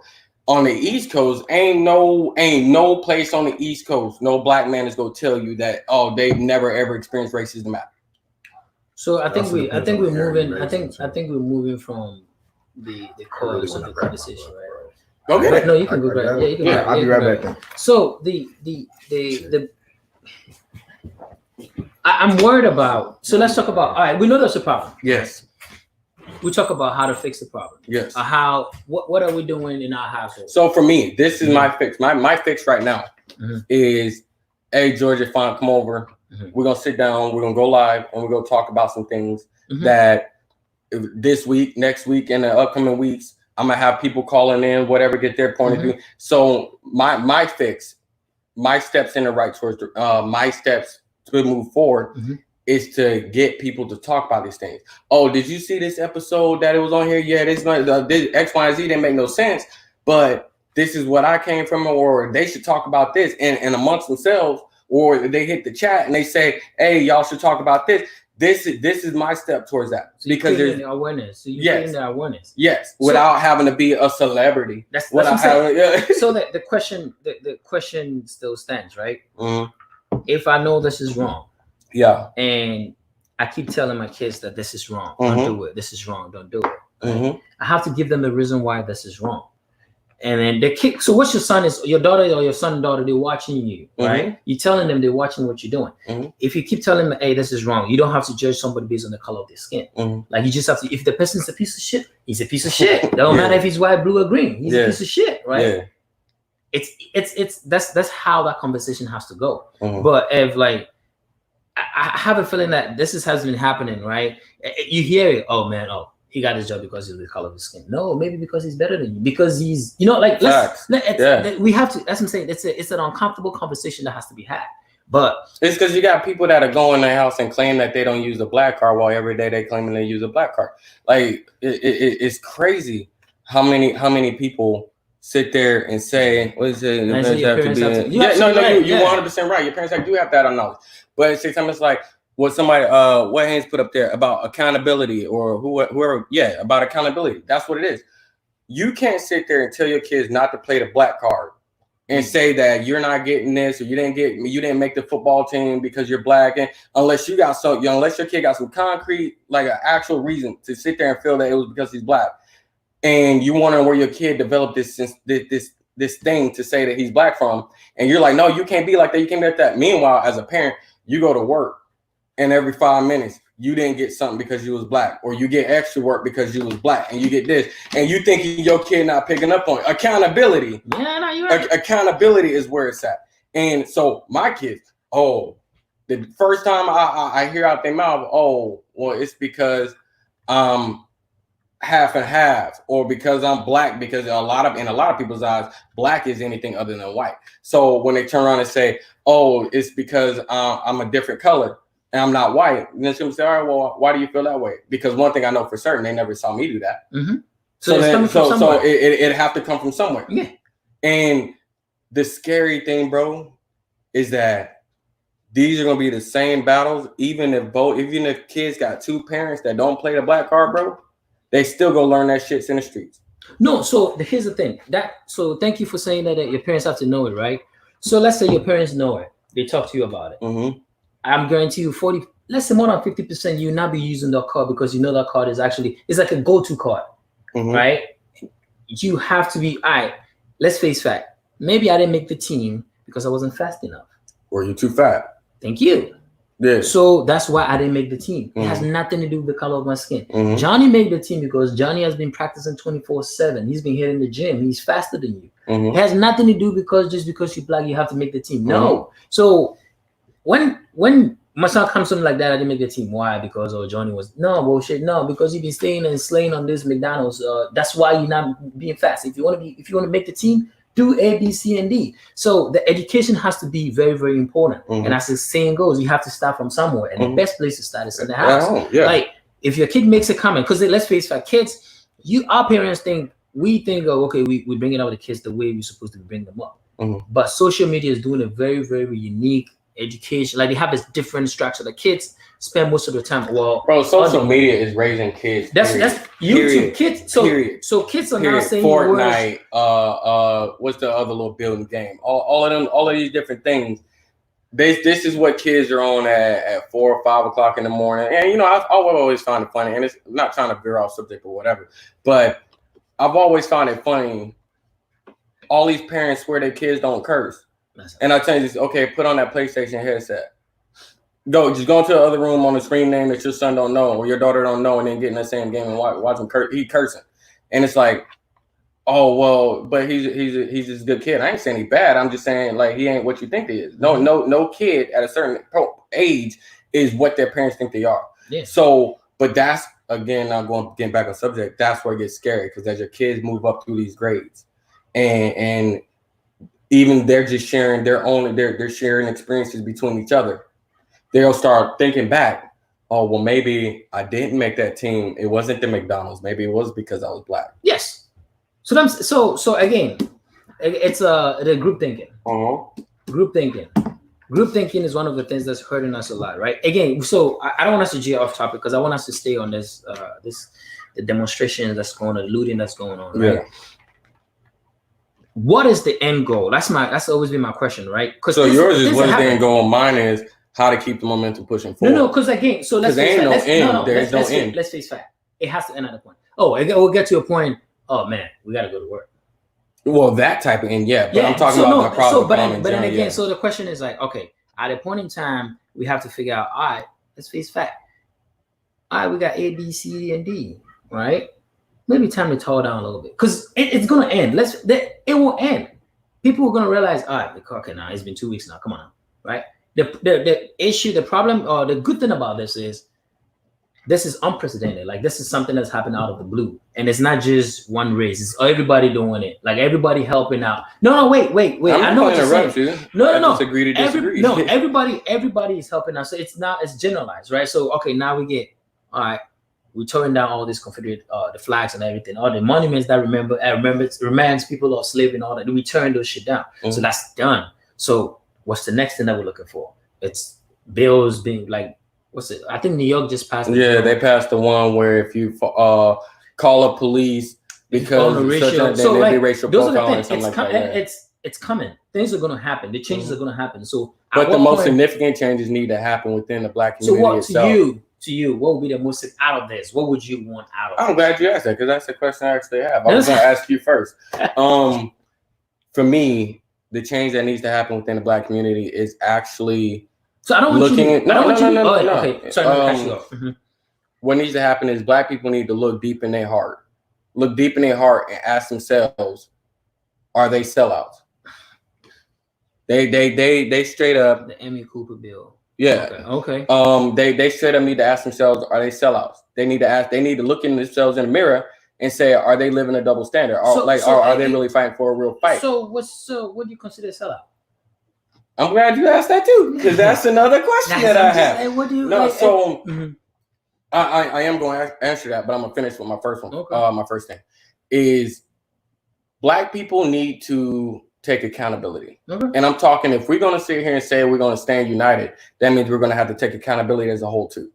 On the East Coast, ain't no place on the East Coast, no Black man is gonna tell you that they've never ever experienced racism. So I think we're moving from the cause of the conversation, right? Okay. But no, you can go back. Yeah, you can. I'll be right back then. So I'm worried about. So let's talk about. All right, we know there's a problem. Yes. We talk about how to fix the problem. Yes. What are we doing in our household? So for me, this is my fix. My fix right now is, hey, Georgia, fine, come over. We're gonna sit down. We're gonna go live, and we're gonna talk about some things that this week, next week, and the upcoming weeks, I'm gonna have people calling in, whatever, get their point of view. So my fix, my steps in the right towards my steps to move forward. Is to get people to talk about these things. Oh, did you see this episode that it was on here? Yeah, this X, Y, and Z didn't make no sense, but this is what I came from, or they should talk about this and amongst themselves, or they hit the chat and they say, hey, y'all should talk about this. This is my step towards that. So because there's the awareness. So you're getting the awareness. Yes, without having to be a celebrity. That's what I'm saying. So that the question still stands, right? If I know this is wrong. Yeah. And I keep telling my kids that this is wrong. Don't do it. This is wrong. Don't do it. Right? I have to give them the reason why this is wrong. And then they kick. So what's your daughter or your son and daughter, they're watching you, right? You're telling them they're watching what you're doing. If you keep telling them, hey, this is wrong, you don't have to judge somebody based on the color of their skin. Like you just have to, if the person's a piece of shit, he's a piece of shit. It don't matter if he's white, blue, or green. He's a piece of shit, right? It's that's how that conversation has to go. But if like, I have a feeling that has been happening, right? You hear it, oh man, he got his job because of the color of his skin. No, maybe because he's better than you. Because he's, we have to. That's what I'm saying. It's an uncomfortable conversation that has to be had. But it's because you got people that are going in their house and claim that they don't use a black card, while every day they claiming they use a black card. Like it's crazy how many people sit there and say, what is it? Your parents have to be. You're 100% right. Your parents do have that on knowledge. But at the same time, it's like what somebody what Haynes put up there about accountability or whoever, about accountability. That's what it is. You can't sit there and tell your kids not to play the black card and say that you're not getting this or you didn't make the football team because you're black, and unless your kid got some concrete, like an actual reason to sit there and feel that it was because he's black, and you wondering where your kid developed this thing to say that he's black from, and you're like, no, you can't be like that, you can't be like that. Meanwhile, as a parent, you go to work, and every 5 minutes you didn't get something because you was black, or you get extra work because you was black, and you get this, and you think your kid not picking up on it. Accountability. Yeah, no, you're right. Accountability is where it's at. And so my kids, the first time I hear out their mouth, well, it's because I'm half and half, or because I'm black, because in a lot of people's eyes, black is anything other than white. So when they turn around and say, it's because I'm a different color and I'm not white, and then she'll say, all right, well, why do you feel that way? Because one thing I know for certain, they never saw me do that. Mm-hmm. So it have to come from somewhere. Yeah. And the scary thing, bro, is that these are gonna be the same battles, even if kids got two parents that don't play the black card, bro, they still go learn that shit's in the streets. No, so here's the thing. So thank you for saying that your parents have to know it, right? So let's say your parents know it. They talk to you about it. Mm-hmm. I'm guarantee you let's say more than 50%, you will not be using that card because you know that card is it's like a go-to card, right? You have to be, all right, let's face fact. Maybe I didn't make the team because I wasn't fast enough. Or you're too fat. Thank you. Yeah. So that's why I didn't make the team. It has nothing to do with the color of my skin. Johnny made the team because Johnny has been practicing 24/7. He's been hitting the gym. He's faster than you. It has nothing to do because you're black, you have to make the team. No. So when my son comes something like that, I didn't make the team. Why? Because Johnny was bullshit. No, because you've been staying and slaying on this McDonald's. That's why you're not being fast. If you want to make the team, do A, B, C, and D. So the education has to be very, very important. And as the saying goes, you have to start from somewhere. And the best place to start is in the house. Like if your kid makes a comment, because let's face it, kids, our parents we think, we bring it out with the kids the way we're supposed to bring them up. But social media is doing a very, very unique education. Like they have this different structure. The kids spend most of the time. Well, social media is raising kids. That's YouTube kids. So kids are now saying Fortnite. What's the other little building game? All of these different things. This is what kids are on at 4 or 5 o'clock in the morning. And I've always found it funny. And it's not trying to veer off subject or whatever, but I've always found it funny. All these parents swear their kids don't curse. And I tell you this, okay, put on that PlayStation headset. Just go into the other room on the screen name that your son don't know or your daughter don't know, and then get in that same game and watch him he cursing. And it's like, but he's just a good kid. I ain't saying he's bad. I'm just saying like he ain't what you think he is. No kid at a certain age is what their parents think they are. Yeah. So, but that's again, I'm getting back on subject. That's where it gets scary because as your kids move up through these grades, and even they're just sharing they're sharing experiences between each other. They'll start thinking back, maybe I didn't make that team. It wasn't the McDonald's. Maybe it was because I was black. Yes. So again, it's the group thinking. Group thinking is one of the things that's hurting us a lot, right? Again, so I don't want us to get off topic because I want us to stay on this the demonstration that's going on, the looting that's going on, right? Yeah. What is the end goal? That's always been my question, right? So yours is what is the end goal. Mine is how to keep the momentum pushing forward. No, because again, so let's face fact. There's no end. Let's face fact. It has to end at a point. We'll get to a point. Oh man, we got to go to work. Well, that type of end, yeah. But I'm talking about the product. But then again, so the question is like, okay, at a point in time, we have to figure out. All right, let's face fact. All right, we got A, B, C, and D, right? Maybe time to thaw down a little bit because it's gonna end. It will end. People are gonna realize, all right, the car now. It's been 2 weeks now. Come on, right? The issue, the problem, or the good thing about this is unprecedented. Like this is something that's happened out of the blue, and it's not just one race. It's everybody doing it. Like everybody helping out. No, wait. I know what you're saying. No. Disagree to disagree. Everybody is helping out. So it's generalized, right? So okay, now we get all right. we're tearing down all these Confederate the flags and everything, all the monuments that reminds people of slavery and all that. We turn those shit down. So that's done. So what's the next thing that we're looking for? It's bills being like, what's it? I think New York just passed. They passed the one where if you call a police because racial profiling or something like that. It's coming. Things are going to happen. The changes are going to happen. So, but the most significant changes need to happen within the Black community itself. To you, what would be the most out of this? What would you want out of I'm glad you asked that because that's the question I actually have. I was going to ask you first. For me, the change that needs to happen within the Black community is actually. So I don't want looking you. at no. Okay, sorry. What needs to happen is Black people need to look deep in their heart, and ask themselves, are they sellouts? They straight up the Amy Cooper bill. Yeah. Okay. They straight up need to ask themselves, are they sellouts? They need to look in themselves in the mirror and say, are they living a double standard? Are they really fighting for a real fight? So what do you consider a sellout? I'm glad you asked that too, because that's another question that I have. Hey, what do you I am going to answer that, but I'm gonna finish with my first one. Okay. My first thing is Black people need to take accountability. Okay. And I'm talking, if we're going to sit here and say we're going to stand united, that means we're going to have to take accountability as a whole too.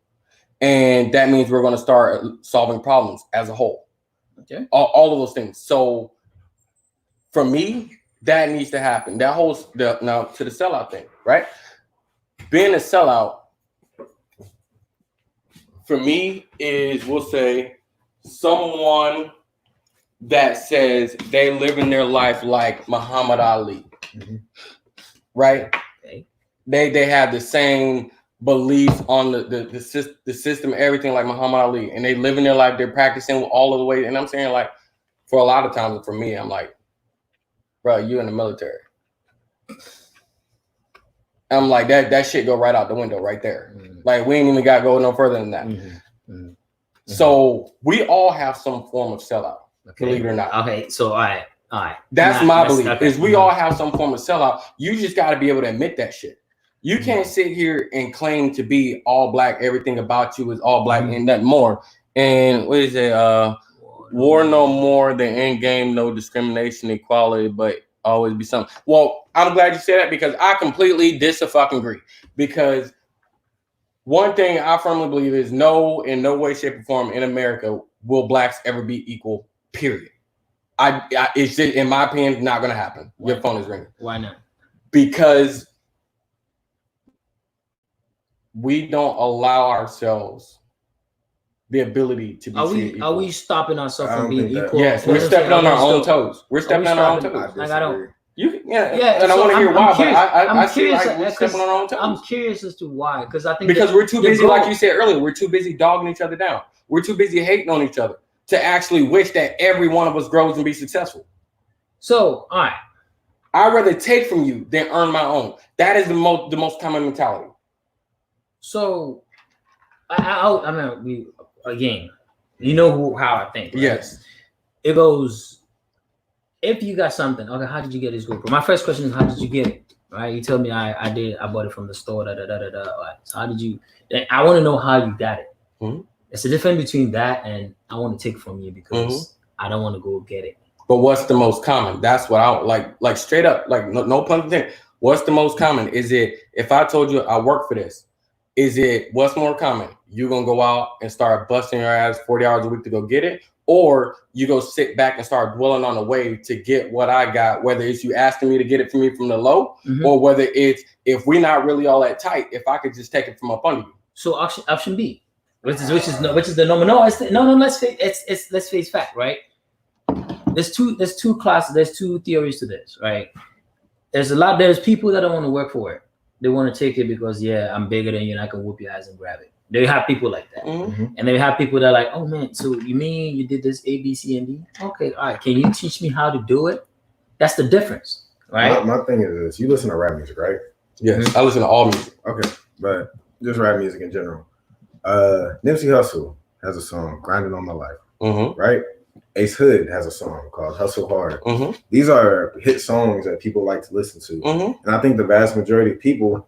And that means we're going to start solving problems as a whole. Okay. All of those things. So for me, that needs to happen. That whole, now to the sellout thing, right? Being a sellout, for me, is, we'll say, someone that says they living their life like Muhammad Ali, right? Okay. They have the same beliefs on the system, everything like Muhammad Ali, and they living their life. They're practicing all of the way. And I'm saying, like, for a lot of times, for me, I'm like, bro, you in the military. I'm like, that shit go right out the window right there. Like, we ain't even got to go no further than that. So we all have some form of sellout. Okay. Believe it or not. Okay, so all right. That's my belief. Is we all have some form of sellout. You just got to be able to admit that shit. You can't sit here and claim to be all Black. Everything about you is all Black and nothing more. And what is it? War no more. The end game, no discrimination, equality, but always be something. Well, I'm glad you said that because I completely agree. Because one thing I firmly believe is in no way, shape, or form in America will Blacks ever be equal. Period. It's just, in my opinion, not going to happen. Why? Your phone is ringing. Why not? Because we don't allow ourselves the ability to be Are we stopping ourselves from being equal? Yes, we're stepping on our own toes. We're stepping on our own toes. Like, I don't. And I want to hear why, but I feel like we're stepping on our own toes. I'm curious as to why, because I think we're too busy, like you said earlier, we're too busy dogging each other down. We're too busy hating on each other to actually wish that every one of us grows and be successful. So, all right. I'd rather take from you than earn my own. That is the most common mentality. So, I mean, again, you know how I think. Right? Yes. It goes, if you got something, okay, how did you get this GoPro? My first question is, how did you get it? Right? You tell me I bought it from the store, All right. So how did you, I want to know how you got it. Mm-hmm. It's a difference between that and I want to take it from you because I don't want to go get it. But what's the most common? That's what I like straight up, like no pun intended. What's the most common? Is it, if I told you I work for this, is it, what's more common? You gonna go out and start busting your ass 40 hours a week to go get it? Or you go sit back and start dwelling on a way to get what I got, whether it's you asking me to get it from me from the low, or whether it's, if we're not really all that tight, if I could just take it from up under you. So option B. Which is the normal. No. Let's face fact, right? There's two classes. There's two theories to this, right? There's people that don't want to work for it. They want to take it because I'm bigger than you and I can whoop your ass and grab it. They have people like that, and they have people that are like, oh man, so you mean you did this A, B, C, and D? Okay, all right. Can you teach me how to do it? That's the difference, right? My thing is this: you listen to rap music, right? Yes, I listen to all music. Okay, but just rap music in general. Nipsey Hussle has a song, Grinding on My Life, right? Ace Hood has a song called Hustle Hard. These are hit songs that people like to listen to. And I think the vast majority of people,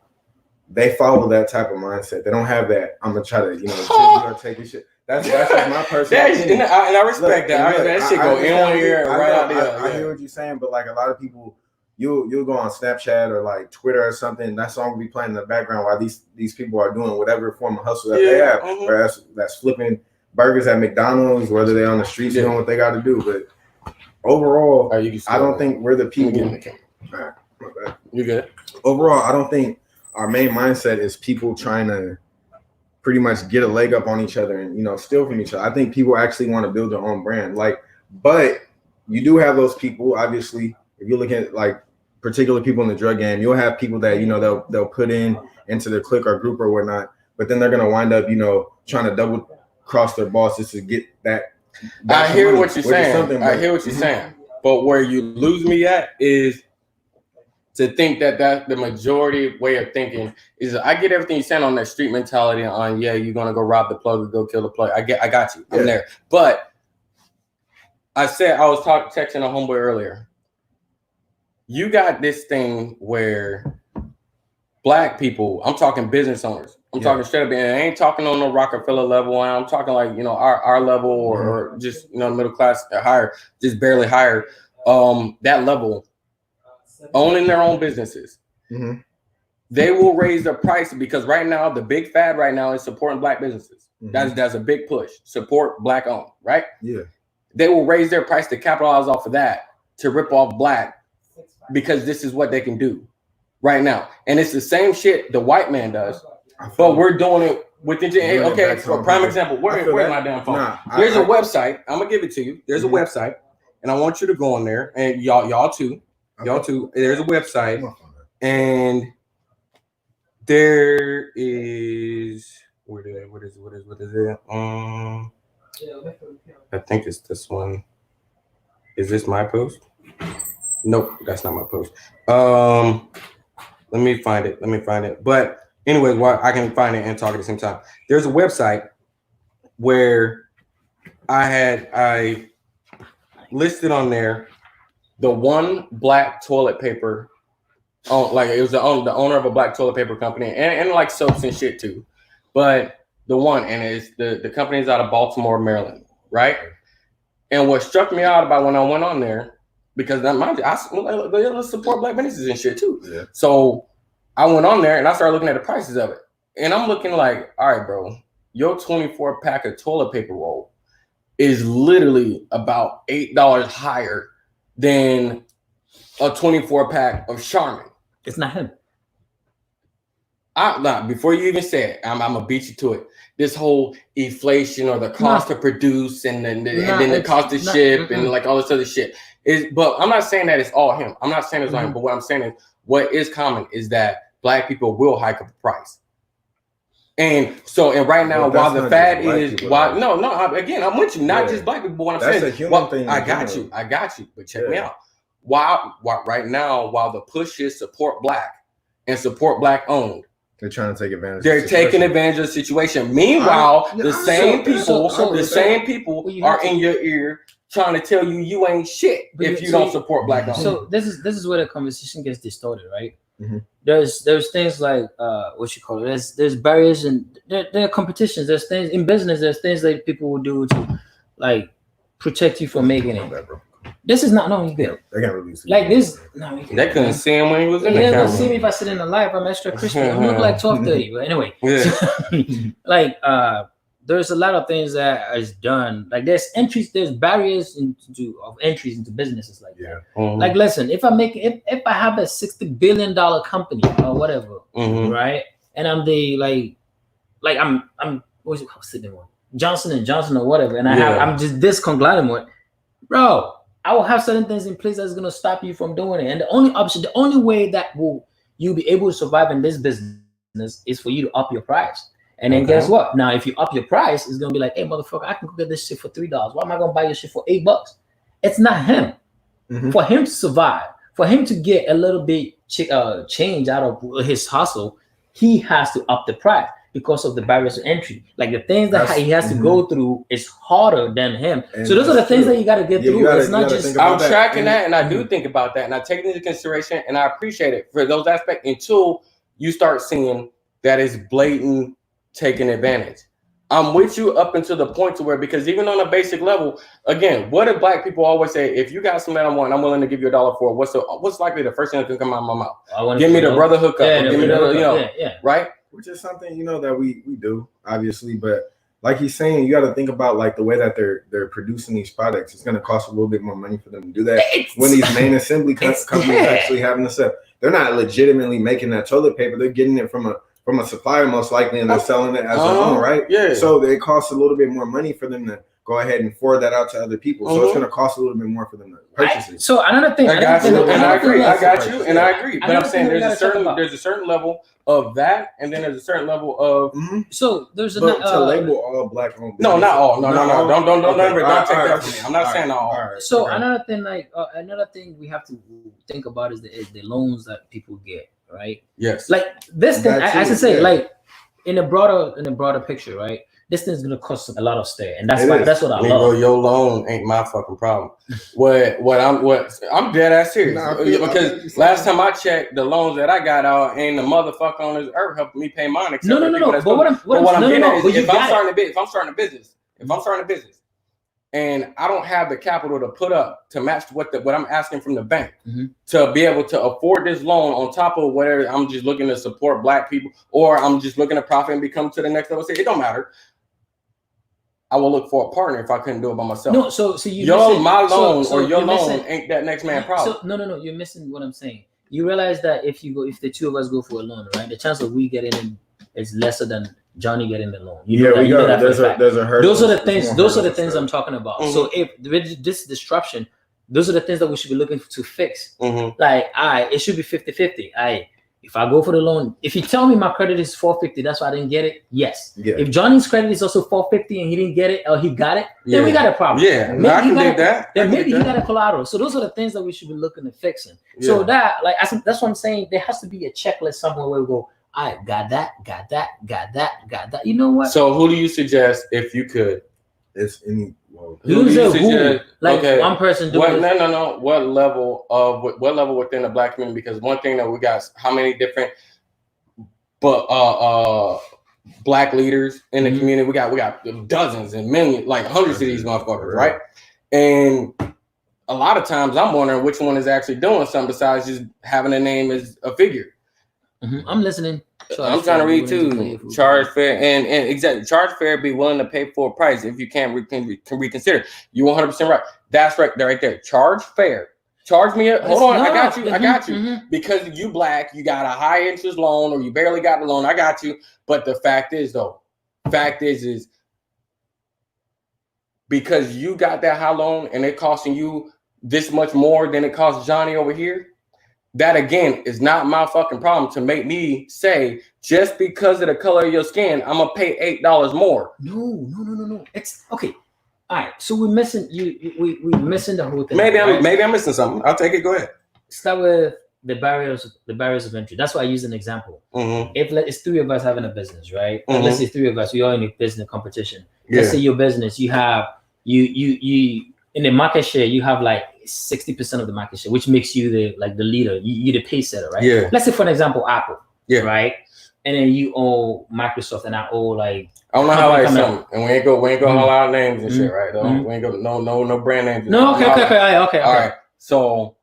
they follow that type of mindset. They don't have that, I'm going to try to, take this shit. That's just my personal opinion. And I respect that. That shit go in one ear and right out the other. I hear what you're saying, but like a lot of people, you'll go on Snapchat or like Twitter or something. That song will be playing in the background while these people are doing whatever form of hustle that they have. Whether that's flipping burgers at McDonald's, whether they're on the streets doing what they got to do. But overall, I don't think we're the people. You good? Overall, I don't think our main mindset is people trying to pretty much get a leg up on each other and steal from each other. I think people actually want to build their own brand. But you do have those people. Obviously, if you look at like particular people in the drug game, you'll have people that they'll put into their clique or group or whatnot. But then they're gonna wind up trying to double cross their bosses to get that. I hear what you're saying. I hear what you're saying. But where you lose me at is to think that the majority way of thinking is. I get everything you're saying on that street mentality on you're gonna go rob the plug or go kill the plug. I got you. I'm there. But I said I was texting a homeboy earlier. You got this thing where black people, I'm talking business owners. I'm talking straight up, and I ain't talking on no Rockefeller level. I'm talking like our level or just middle class or higher, just barely higher. That level, owning their own businesses. They will raise the price because right now the big fad right now is supporting black businesses. That's a big push. Support black owned, right? Yeah. They will raise their price to capitalize off of that, to rip off black, because this is what they can do right now. And it's the same shit the white man does, but we're doing it with the okay. For a prime example, where's my damn phone? There's a website. I'm gonna give it to you. There's a website, and I want you to go on there, and y'all too. There's a website, and there is what is it? I think it's this one. Is this my post? Nope, that's not my post. Let me find it. But anyways, I can find it and talk at the same time. There's a website where I listed on there the one black toilet paper. Like it was the owner of a black toilet paper company and like soaps and shit too. But the one, and it's the company is out of Baltimore, Maryland, right? And what struck me out about when I went on there, because I support black businesses and shit too. Yeah. So I went on there and I started looking at the prices of it. And I'm looking like, all right, bro, your 24 pack of toilet paper roll is literally about $8 higher than a 24 pack of Charmin. It's not him. Before you even say it, I'm gonna beat you to it. This whole inflation or the cost to produce and then the cost to ship and like all this other shit but I'm not saying that it's all him. I'm not saying it's all him, but what I'm saying is what is common is that black people will hike up the price. And right now, while the fad is again, I'm with you, not just black people, but what I'm saying a human thing. I got you, but check me out. While right now, while the push is support black and support black owned, they're trying to take advantage. They're taking advantage of the situation. Meanwhile, the same people are in your ear trying to tell you ain't shit if you don't support black owned. So this is where the conversation gets distorted, right? There's things like what you call it. There's barriers and there are competitions. There's things in business. There's things that people will do to like protect you from making it. This is not you good. They can't release it. Like this. They couldn't see him when he was in the camera. They couldn't see me if I sit in the live. I'm extra crispy. I look like 12:30. But anyway, there's a lot of things that is done. Like there's barriers of entries into businesses like that. Like listen, if I have a $60 billion company or whatever, right, and I'm the I'm what's the one Johnson & Johnson or whatever, and I'm just this conglomerate, bro. I will have certain things in place that's going to stop you from doing it. And the only way that you'll be able to survive in this business is for you to up your price. And then guess what? Now, if you up your price, it's going to be like, hey, motherfucker, I can go get this shit for $3. Why am I going to buy your shit for $8? It's not him. For him to survive, for him to get a little bit change out of his hustle, he has to up the price. Because of the barriers to entry, like the things that he has to go through is harder than him. And so those are the things that you got to get through. It's not just. I'm tracking that, and I do think about that, and I take it into consideration, and I appreciate it for those aspects until you start seeing that it's blatant taking advantage. I'm with you up until the point to where, because even on a basic level, again, what do black people always say? If you got something that I want, I'm willing to give you $1 for it. What's likely the first thing that can come out of my mouth? Give me the brother hookup. Yeah, give me the, right? Which is something, that we do, obviously, but like he's saying, you got to think about like the way that they're producing these products. It's going to cost a little bit more money for them to do that. When these main assembly companies actually having the stuff, they're not legitimately making that toilet paper. They're getting it from a supplier most likely, and they're selling it as their own, right? Yeah. So it costs a little bit more money for them to go ahead and forward that out to other people. So it's going to cost a little bit more for them to purchase it. So another thing, I got you, and I agree. I got you, and I agree. But I'm saying there's a certain level of that, and then there's a certain level of. So there's to label all black owned. No, not all. No. Don't take that from me. I'm not saying all. So another thing, another thing we have to think about is the loans that people get, right? Yes. Like this thing, as I say, like in a broader picture, right? This thing's gonna cost a lot of stay, and that's what I love. Your loan ain't my fucking problem. I'm dead ass serious because last time I checked, the loans that I got out ain't the motherfucker on this earth helping me pay mine. No. But what I'm getting at is, if I'm starting a business, and I don't have the capital to put up to match what I'm asking from the bank to be able to afford this loan on top of whatever I'm just looking to support black people, or I'm just looking to profit and become to the next level. It don't matter. I will look for a partner if I couldn't do it by myself. No, so my loan ain't that next man problem. So no, you're missing what I'm saying. You realize that if the two of us go for a loan, right, the chance of we getting in is lesser than Johnny getting the loan. There's a hurdle. Those are the things I'm talking about. Mm-hmm. So if this disruption, those are the things that we should be looking to fix. Mm-hmm. Like, it should be 50-50. If I go for the loan, if you tell me my credit is 450, that's why I didn't get it. Yes. Yeah. If Johnny's credit is also 450 and he didn't get it, or he got it, then we got a problem. Yeah, I can do that. Then maybe he got a collateral. So those are the things that we should be looking at fixing. Yeah. So that's what I'm saying. There has to be a checklist somewhere where we go, I got that. You know what? So who do you suggest if you could? It's any. One person doing no. What level within the black community? Because one thing that we got, how many different black leaders in the community? We got dozens and millions, like hundreds of these motherfuckers, right? And a lot of times I'm wondering which one is actually doing something besides just having a name as a figure. I'm listening. I'm trying to read too. Charge fair and exactly charge fair. Be willing to pay for a price if you can reconsider. You 100% right. That's right. They're right there. Charge fair. Charge me. Hold on. I got you. I got you. Because you black, you got a high interest loan, or you barely got the loan. I got you. But the fact is because you got that high loan and it costing you this much more than it costs Johnny over here. That again is not my fucking problem to make me say just because of the color of your skin, I'm gonna pay $8 more. No. It's okay. All right. So we're missing we missing the whole thing. Maybe I'm missing something. I'll take it. Go ahead. Start with the barriers of entry. That's why I use an example. Mm-hmm. If it's three of us having a business, right? Mm-hmm. Let's say three of us, we all in a business competition. Yeah. Let's say your business, you have you in the market share, you have like 60% of the market share, which makes you the leader. You're the pace setter, right? Yeah. Let's say, for an example, Apple. Yeah. Right. And then you own Microsoft, and I own like. I don't know how I something, and we ain't go all out names and shit, right? We ain't go no brand names. No. Okay. All right. So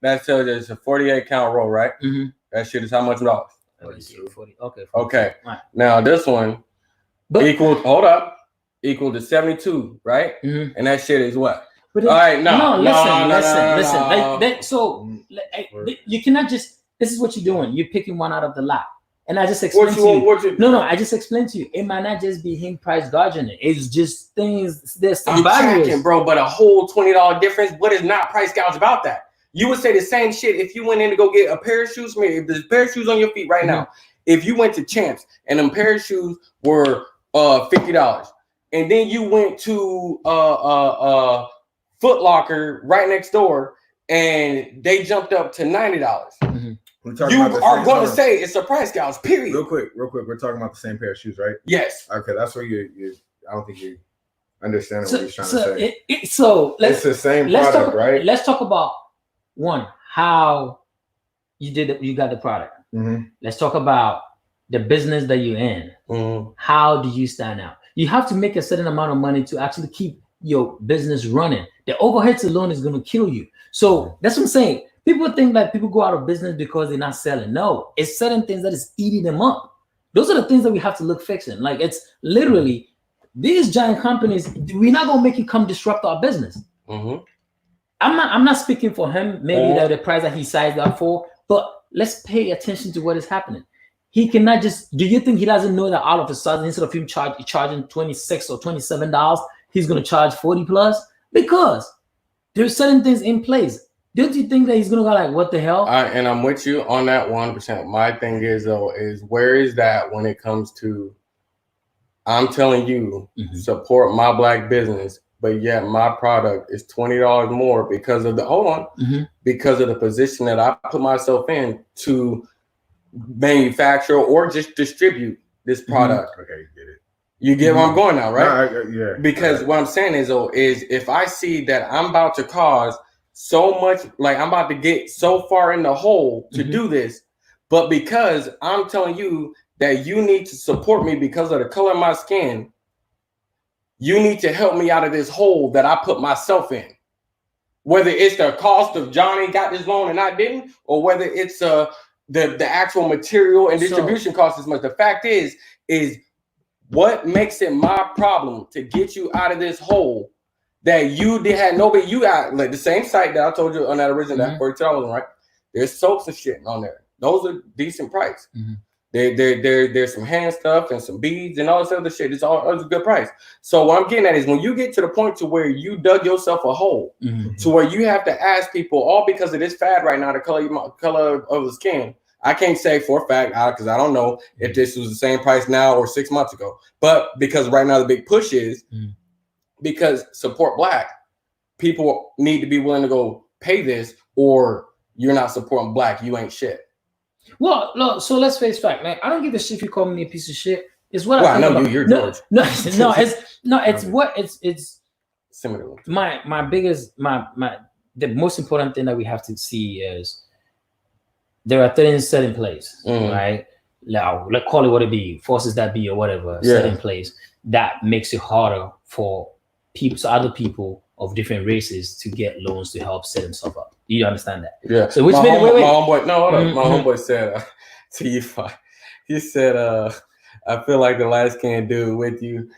that tells you it's a 48 count roll, right? Mm-hmm. That shit is how much dollars? 40. Okay. Okay. Right. Now this one equal to 72, right? Mm-hmm. And that shit is what? But all right, listen. You cannot just. This is what you're doing. You're picking one out of the lot, and I just explained to you. No, I just explained to you. It might not just be him price gouging it. It's just things. There's some barriers, bro. But a whole $20 difference. What is not price gouge about that? You would say the same shit if you went in to go get a pair of shoes. If there's a pair of shoes on your feet right now, if you went to Champs and them pair of shoes were $50, and then you went to Foot Locker right next door, and they jumped up to $90. Mm-hmm. You are going to say it's a price gouge. Period. Real quick. We're talking about the same pair of shoes, right? Yes. Okay, that's where you. I don't think you understand what he's trying to say. It's the same product, right? Let's talk about how you got the product. Mm-hmm. Let's talk about the business that you're in. Mm-hmm. How do you stand out? You have to make a certain amount of money to actually keep your business running. The overheads alone is going to kill you. So that's what I'm saying. People think that people go out of business because they're not selling. No, it's certain things that is eating them up. Those are the things that we have to look fixing. Like it's literally these giant companies. We're not gonna make it come disrupt our business. Mm-hmm. I'm not speaking for him. Maybe that the price that he sized up for, but let's pay attention to what is happening. He cannot just. Do you think he doesn't know that all of a sudden instead of him charging $26 or $27, he's gonna charge 40 plus? Because there's certain things in place. Don't you think that he's gonna go like, what the hell? And I'm with you on that 100%. My thing is though, is where is that when it comes to? I'm telling you, support my black business, but yet my product is $20 more because of the because of the position that I put myself in to manufacture or just distribute this product. Okay, you get it. You get where I'm going now, right? No, yeah. Because what I'm saying is though, is if I see that I'm about to cause so much, like I'm about to get so far in the hole to do this, but because I'm telling you that you need to support me because of the color of my skin, you need to help me out of this hole that I put myself in. Whether it's the cost of Johnny got this loan and I didn't, or whether it's the actual material and distribution cost as much. The fact is what makes it my problem to get you out of this hole that you had nobody. You got like the same site that I told you on that original that $40, right? There's soaps and shit on there. Those are decent price. There's some hand stuff and some beads and all this other shit. It's a good price. So what I'm getting at is when you get to the point to where you dug yourself a hole to where you have to ask people all because of this fad right now, the color of the skin. I can't say for a fact because I don't know if this was the same price now or 6 months ago. But because right now the big push is because support black, people need to be willing to go pay this, or you're not supporting black, you ain't shit. Well, no, so let's face fact, man. I don't give a shit if you call me a piece of shit. It's what I know you're George. It's similar. The most important thing that we have to see is there are things set in place, right? Now, let's call it what it be, forces that be or whatever, set in place that makes it harder for other people of different races to get loans to help set themselves up. Do you understand that? Yeah. So which my homeboy said to you, he said, I feel like the last can do with you.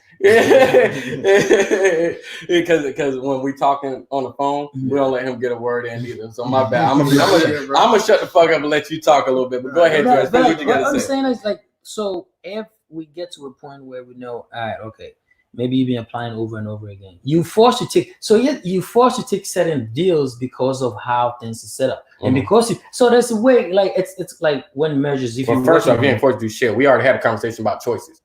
because when we talking on the phone, we don't let him get a word in either. So my bad. I'm gonna shut the fuck up and let you talk a little bit. But go ahead, George. What I'm saying is like, so if we get to a point where we know, all right, okay, maybe you've been applying over and over again. You forced to take certain deals because of how things are set up, and because so there's a way. Like it's like when measures. If first off, you ain't forced to do shit. We already had a conversation about choices.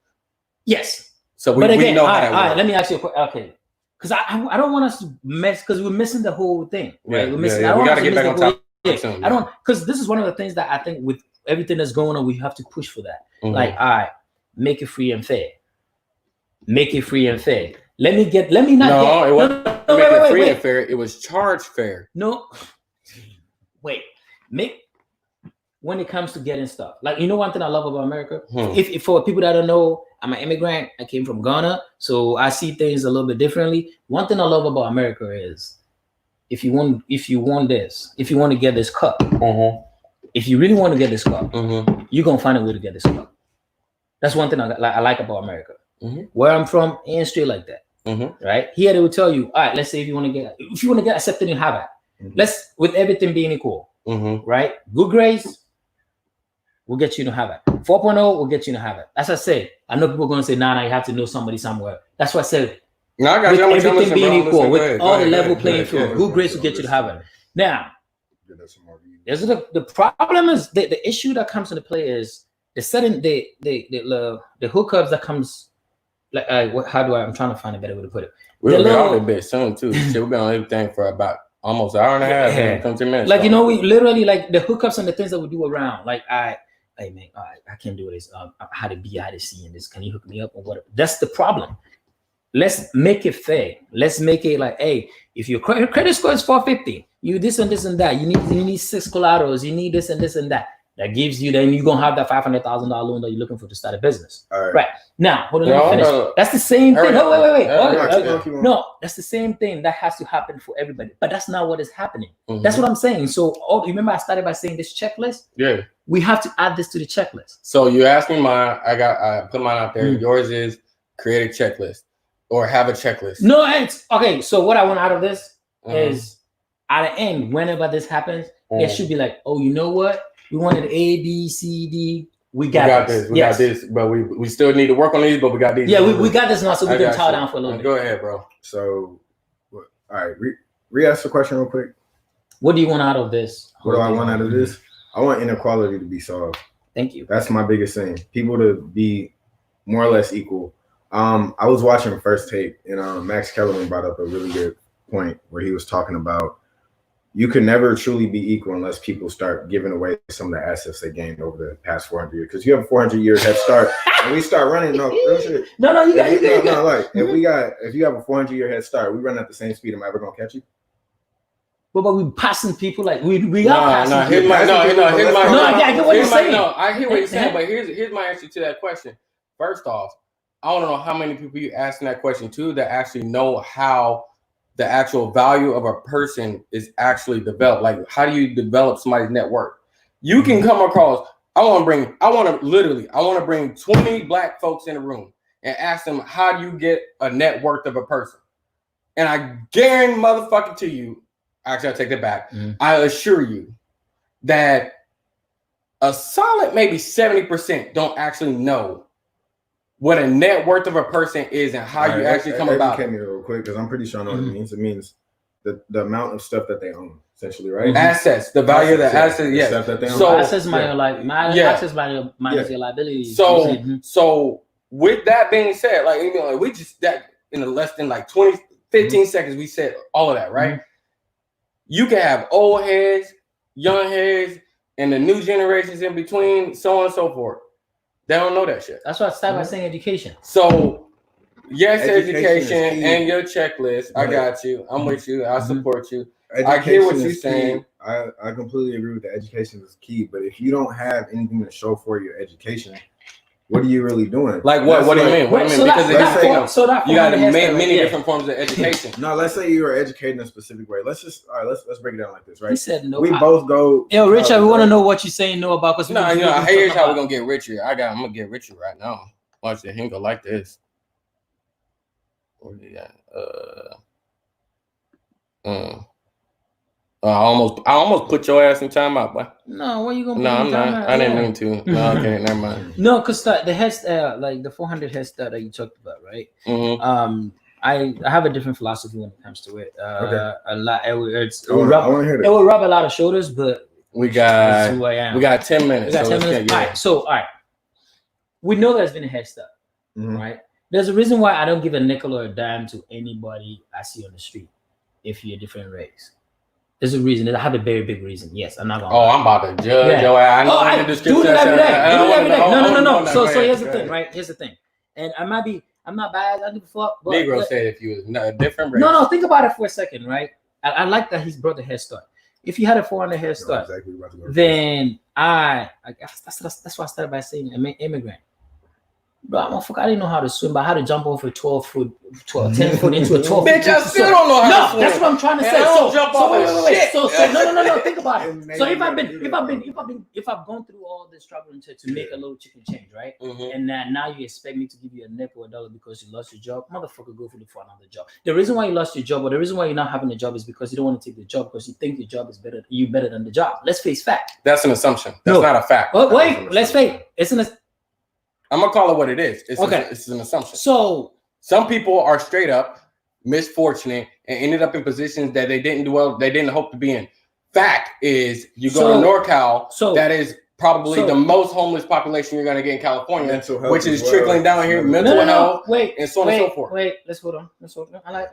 Yes. So we know how that works. Let me ask you a question. Okay, because I don't want us to mess because we're missing the whole thing. Right? Yeah, we're missing. We got to get back on top. I don't because this is one of the things that I think with everything that's going on, we have to push for that. Like, all right, make it free and fair. Make it free and fair. It wasn't free and fair. It was charge fair. No, wait. When it comes to getting stuff, like one thing I love about America. If for people that don't know, I'm an immigrant. I came from Ghana, so I see things a little bit differently. One thing I love about America is if you want this, if you want to get this cup, if you really want to get this cup, you're gonna find a way to get this cup. That's one thing I like about America. Where I'm from, ain't straight like that. Right? Here they will tell you, all right, let's say if you want to get accepted in Harvard, let's with everything being equal, right? Good grades will get you to Harvard. 4.0 will get you to Harvard. As I say, I know people are going to say, nah, you have to know somebody somewhere. That's why I said, no, I got with everything being equal, with all the level playing field, good grades will get you to Harvard. Now, the problem is the issue that comes into play is the hookups that comes. Like, I'm trying to find a better way to put it. We'll be on a bit soon too. We've been on everything for about almost an hour and a half. Yeah. 20 minutes. Like, we literally like the hookups and the things that we do around. Like, hey man, I can't do this. I had a B, I had a C in this. Can you hook me up or whatever? That's the problem. Let's make it fair. Let's make it like, hey, if your credit score is 450, you this and this and that. You need 6 collaterals. You need this and this and that. That gives you, then you're gonna have that $500,000 loan that you're looking for to start a business. All right. Right. Now, hold on, let me finish. That's the same thing. Oh, wait. No, that's the same thing that has to happen for everybody. But that's not what is happening. That's what I'm saying. So, remember I started by saying this checklist? Yeah. We have to add this to the checklist. So you asked me mine. I put mine out there. Yours is create a checklist or have a checklist. No, it's okay. So what I want out of this is at the end, whenever this happens, it should be like, oh, you know what? We wanted A, B, C, D. We got this. We got this, but we still need to work on these, but we got these. Yeah, we got this now, so we can chow down for a little bit. Go ahead, bro. So, all right, re-ask the question real quick. What do you want out of this? What do I want out of this? I want inequality to be solved. Thank you. That's my biggest thing. People to be more or less equal. I was watching First Take, and Max Kellerman brought up a really good point where he was talking about you can never truly be equal unless people start giving away some of the assets they gained over the past 400 years. Because you have a 400 year head start, and we start running. No, shit. No, you got it. No, like if you have a 400 year head start, we run at the same speed. Am I ever gonna catch you? But we passing people like we are passing. I get what you're saying. No, I hear what you're saying, but here's my answer to that question. First off, I want to know how many people you asking that question to that actually know how the actual value of a person is actually developed. Like, how do you develop somebody's net worth? You can come across. I want to bring 20 black folks in a room and ask them, how do you get a net worth of a person? And I guarantee motherfucking to you. Actually, I take that back. I assure you that a solid maybe 70% don't actually know what a net worth of a person is and how you actually come about it. Educate me real quick, because I'm pretty sure I know what it means. It means the amount of stuff that they own, essentially, right? Assets, the value of the assets, yes. Stuff that they own. So assets assets minus your liabilities. So with that being said, like we just that in less than like 15 seconds, we said all of that, right? You can have old heads, young heads, and the new generations in between, so on and so forth. They don't know that shit. That's why I started by saying education. So, yes, education and your checklist. I got you. I'm with you. I support you. I hear what you're saying. I completely agree with that. Education is key. But if you don't have anything to show for your education, what are you really doing? Like what? What do you mean? What do you mean? Because you got many different forms of education. No, let's say you are educated in a specific way. Let's break it down like this, right? He said no. We both go. Yo, Richard, we want to know what you're saying no about. No, here's how we're gonna get richer. I'm gonna get richer right now. Watch the hingle like this. What do you got? I almost put your ass in timeout, boy. No, what are you gonna? No, I'm not. I didn't mean to. No, okay, never mind. No, because the head like the 400 head start that you talked about, right? I have a different philosophy when it comes to it. A lot. It will rub a lot of shoulders, but we got 10 minutes. We got 10 minutes. All right. So all right, we know there's been a head start, right? There's a reason why I don't give a nickel or a dime to anybody I see on the street if you're a different race. There's a reason. I have a very big reason. Yes, I'm not gonna. I'm about to judge your ass. I do it every day. No. So here's the thing, right? Here's the thing. And I'm not bad. I give a fuck. Negro said if you was a different race. No. Think about it for a second, right? I like that he's brought the head start. If you had a 400 head start, then that's why I started by saying immigrant. Bro, I didn't know how to swim, but I had to jump off a 10 foot into a 12 foot. Bitch, I still don't know how to swim. That's what I'm trying to say. No, think about it. So if I've gone through all this struggle to make a little chicken change, right? And now you expect me to give you a nickel or a dollar because you lost your job, motherfucker, go for another job. The reason why you lost your job or the reason why you're not having a job is because you don't want to take the job because you think your job is better than the job. Let's face fact. That's an assumption. That's not a fact. Oh, wait, let's face it. I'm gonna call it what it is. It's an assumption. So some people are straight up misfortunate and ended up in positions that they didn't do well. They didn't hope to be in. Fact is, you go to NorCal. That is probably the most homeless population you're gonna get in California, which is trickling down here. Mental health, and so on and so forth. Wait, let's hold on. I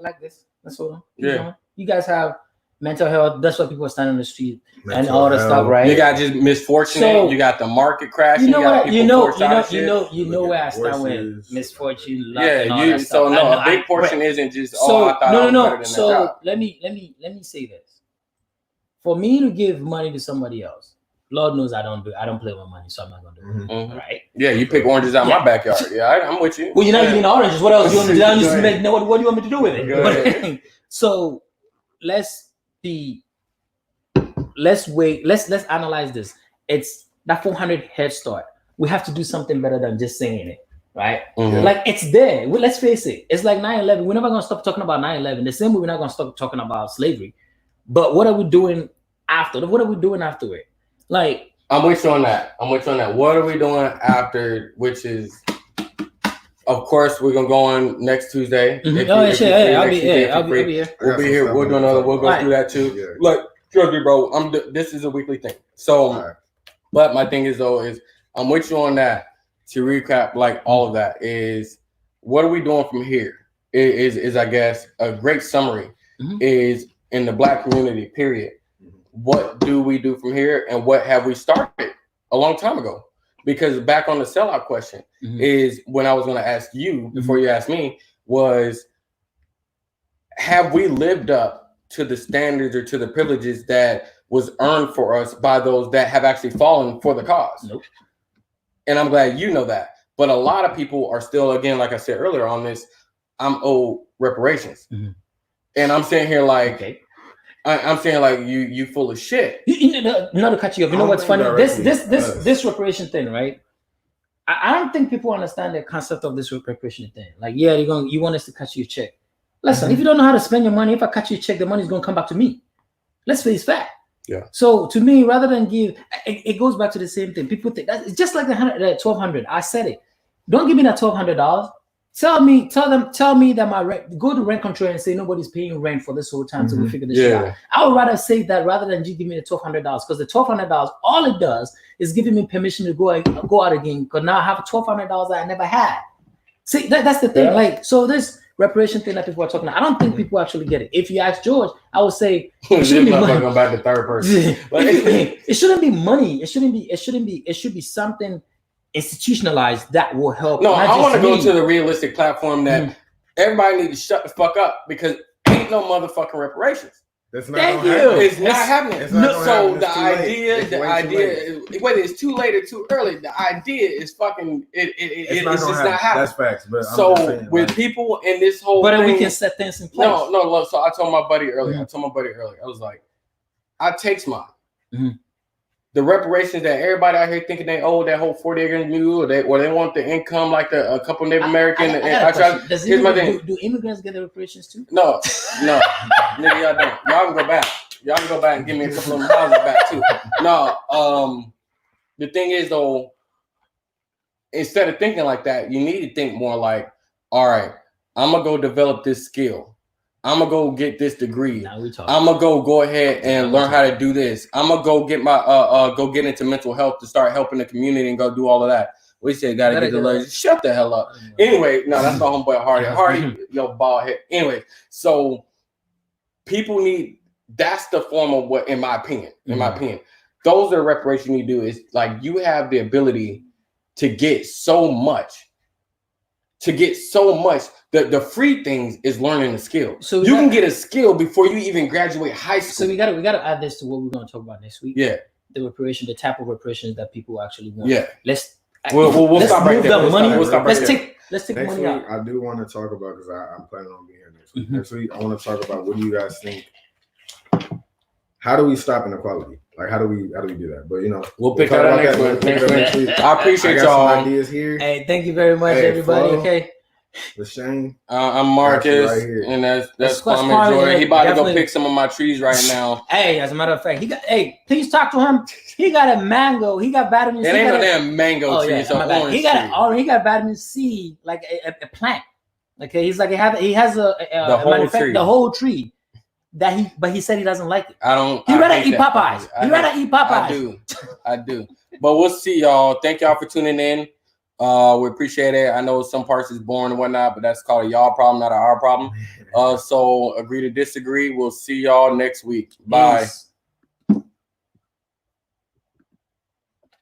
like this. Let's hold on. Yeah, you guys have mental health. That's why people are standing on the street and all that stuff, right? You got just misfortunate. You got the market crashing. You know where I stand with misfortune. A big portion isn't just. So let me say this. For me to give money to somebody else, Lord knows I don't play with money, so I'm not gonna do it. Mhm. Right? Yeah, you pick oranges out my backyard. Yeah, I'm with you. Well, you're not eating oranges. What else do you want me to do? Go ahead. What do you want me to do with it? Go ahead. So let's analyze this. It's that 400 head start. We have to do something better than just saying it, right? Mhm. Like it's there. Let's face it. It's like 9/11. We're never gonna stop talking about 9/11. The same way we're not gonna stop talking about slavery. But what are we doing after? What are we doing after it? Like I'm with you on that. What are we doing after? Which is, of course, we're gonna go on next Tuesday. I'll be Tuesday, here. I'll be here. We'll be here. We'll do another. We'll go through that too. Yeah. Like, trust me, bro. This is a weekly thing. So, but my thing is I'm with you on that. To recap, like all of that is, what are we doing from here? Is I guess a great summary is in the Black community. Period. What do we do from here, and what have we started a long time ago? Because back on the sellout question is when I was going to ask you before you asked me was, have we lived up to the standards or to the privileges that was earned for us by those that have actually fallen for the cause? Nope. And I'm glad you know that. But a lot of people are still, again, like I said earlier on this, I'm owed reparations. And I'm saying here like, okay. I'm saying like you full of shit. Not to cut you off. You know what's funny? This reparation thing, right? I don't think people understand the concept of this reparation thing. Like, yeah, you want us to cut you a check. Listen, if you don't know how to spend your money, if I cut you a check, the money's gonna come back to me. Let's face fact. Yeah. So to me, rather than give, it goes back to the same thing. People think that's just like the $1,200. I said it. Don't give me that $1,200. Tell me that my rent, go to rent control and say nobody's paying rent for this whole time till we figure this shit out. I would rather say that rather than you give me the $1,200, because the $1,200, all it does is giving me permission to go out again. Because now I have $1,200 that I never had. See, that's the thing. Like, so this reparation thing that people are talking about, I don't think people actually get it. If you ask George, I would say it shouldn't be money. Going back to third person. It shouldn't be money. It should be something institutionalized that will help. No, I want to go to the realistic platform that everybody needs to shut the fuck up because ain't no motherfucking reparations. That's not Thank gonna you. happen. It's not happening. It's not gonna So happen. the It's too late. idea, whether it's too late or too early, the idea is fucking. It's not just gonna not happening. That's facts. But I'm So just saying, with like, people in this whole But thing, we can set things in place. no. Look, so I told my buddy earlier. I was like, I takes mine. The reparations that everybody out here thinking they owe that whole 40 acres new, or they want the income like a couple Native American. Here's my thing. Do immigrants get the reparations too? No, nigga, y'all don't. Y'all can go back. Y'all can go back and give me a couple of them houses back too. No, the thing is though, instead of thinking like that, you need to think more like, all right, I'm gonna go develop this skill. I'm gonna go get this degree. I'm gonna go ahead and learn how to do this. I'm gonna go get my go get into mental health to start helping the community and go do all of that. We said gotta get the legs. Shut the hell up. Anyway, no, that's my homeboy Hardy, yo bald head. Anyway, so people need. That's the form of what, in my opinion, those are the reparations you need to do. Is like you have the ability to get so much. The free things is learning the skill. So you can get a skill before you even graduate high school. So we gotta add this to what we're gonna talk about next week. Yeah. The reparation, the type of reparations that people actually want. Yeah. We'll stop right there. Let's take next money week, out. I do want to talk about, because I'm planning on being here next week. Next week, I want to talk about what do you guys think? How do we stop inequality? Like, how do we do that? But we'll pick that up next week. I appreciate I got y'all. some ideas here. Hey, thank you very much, everybody. Flo, okay. Lashane. I'm Marcus, right here. and that's Kwame Jordan. He about to go pick some of my trees right now. Hey, as a matter of fact, please talk to him. He got a mango. He got vitamin C. It ain't no damn mango tree. Yeah, it's an orange he got vitamin C, like a plant. Okay, he's like he has the whole tree. But he said he doesn't like it. He rather eat Popeyes. I do. But we'll see y'all. Thank y'all for tuning in. We appreciate it. I know some parts is boring and whatnot, but that's called a y'all problem, not our problem. So agree to disagree. We'll see y'all next week. Bye. Peace.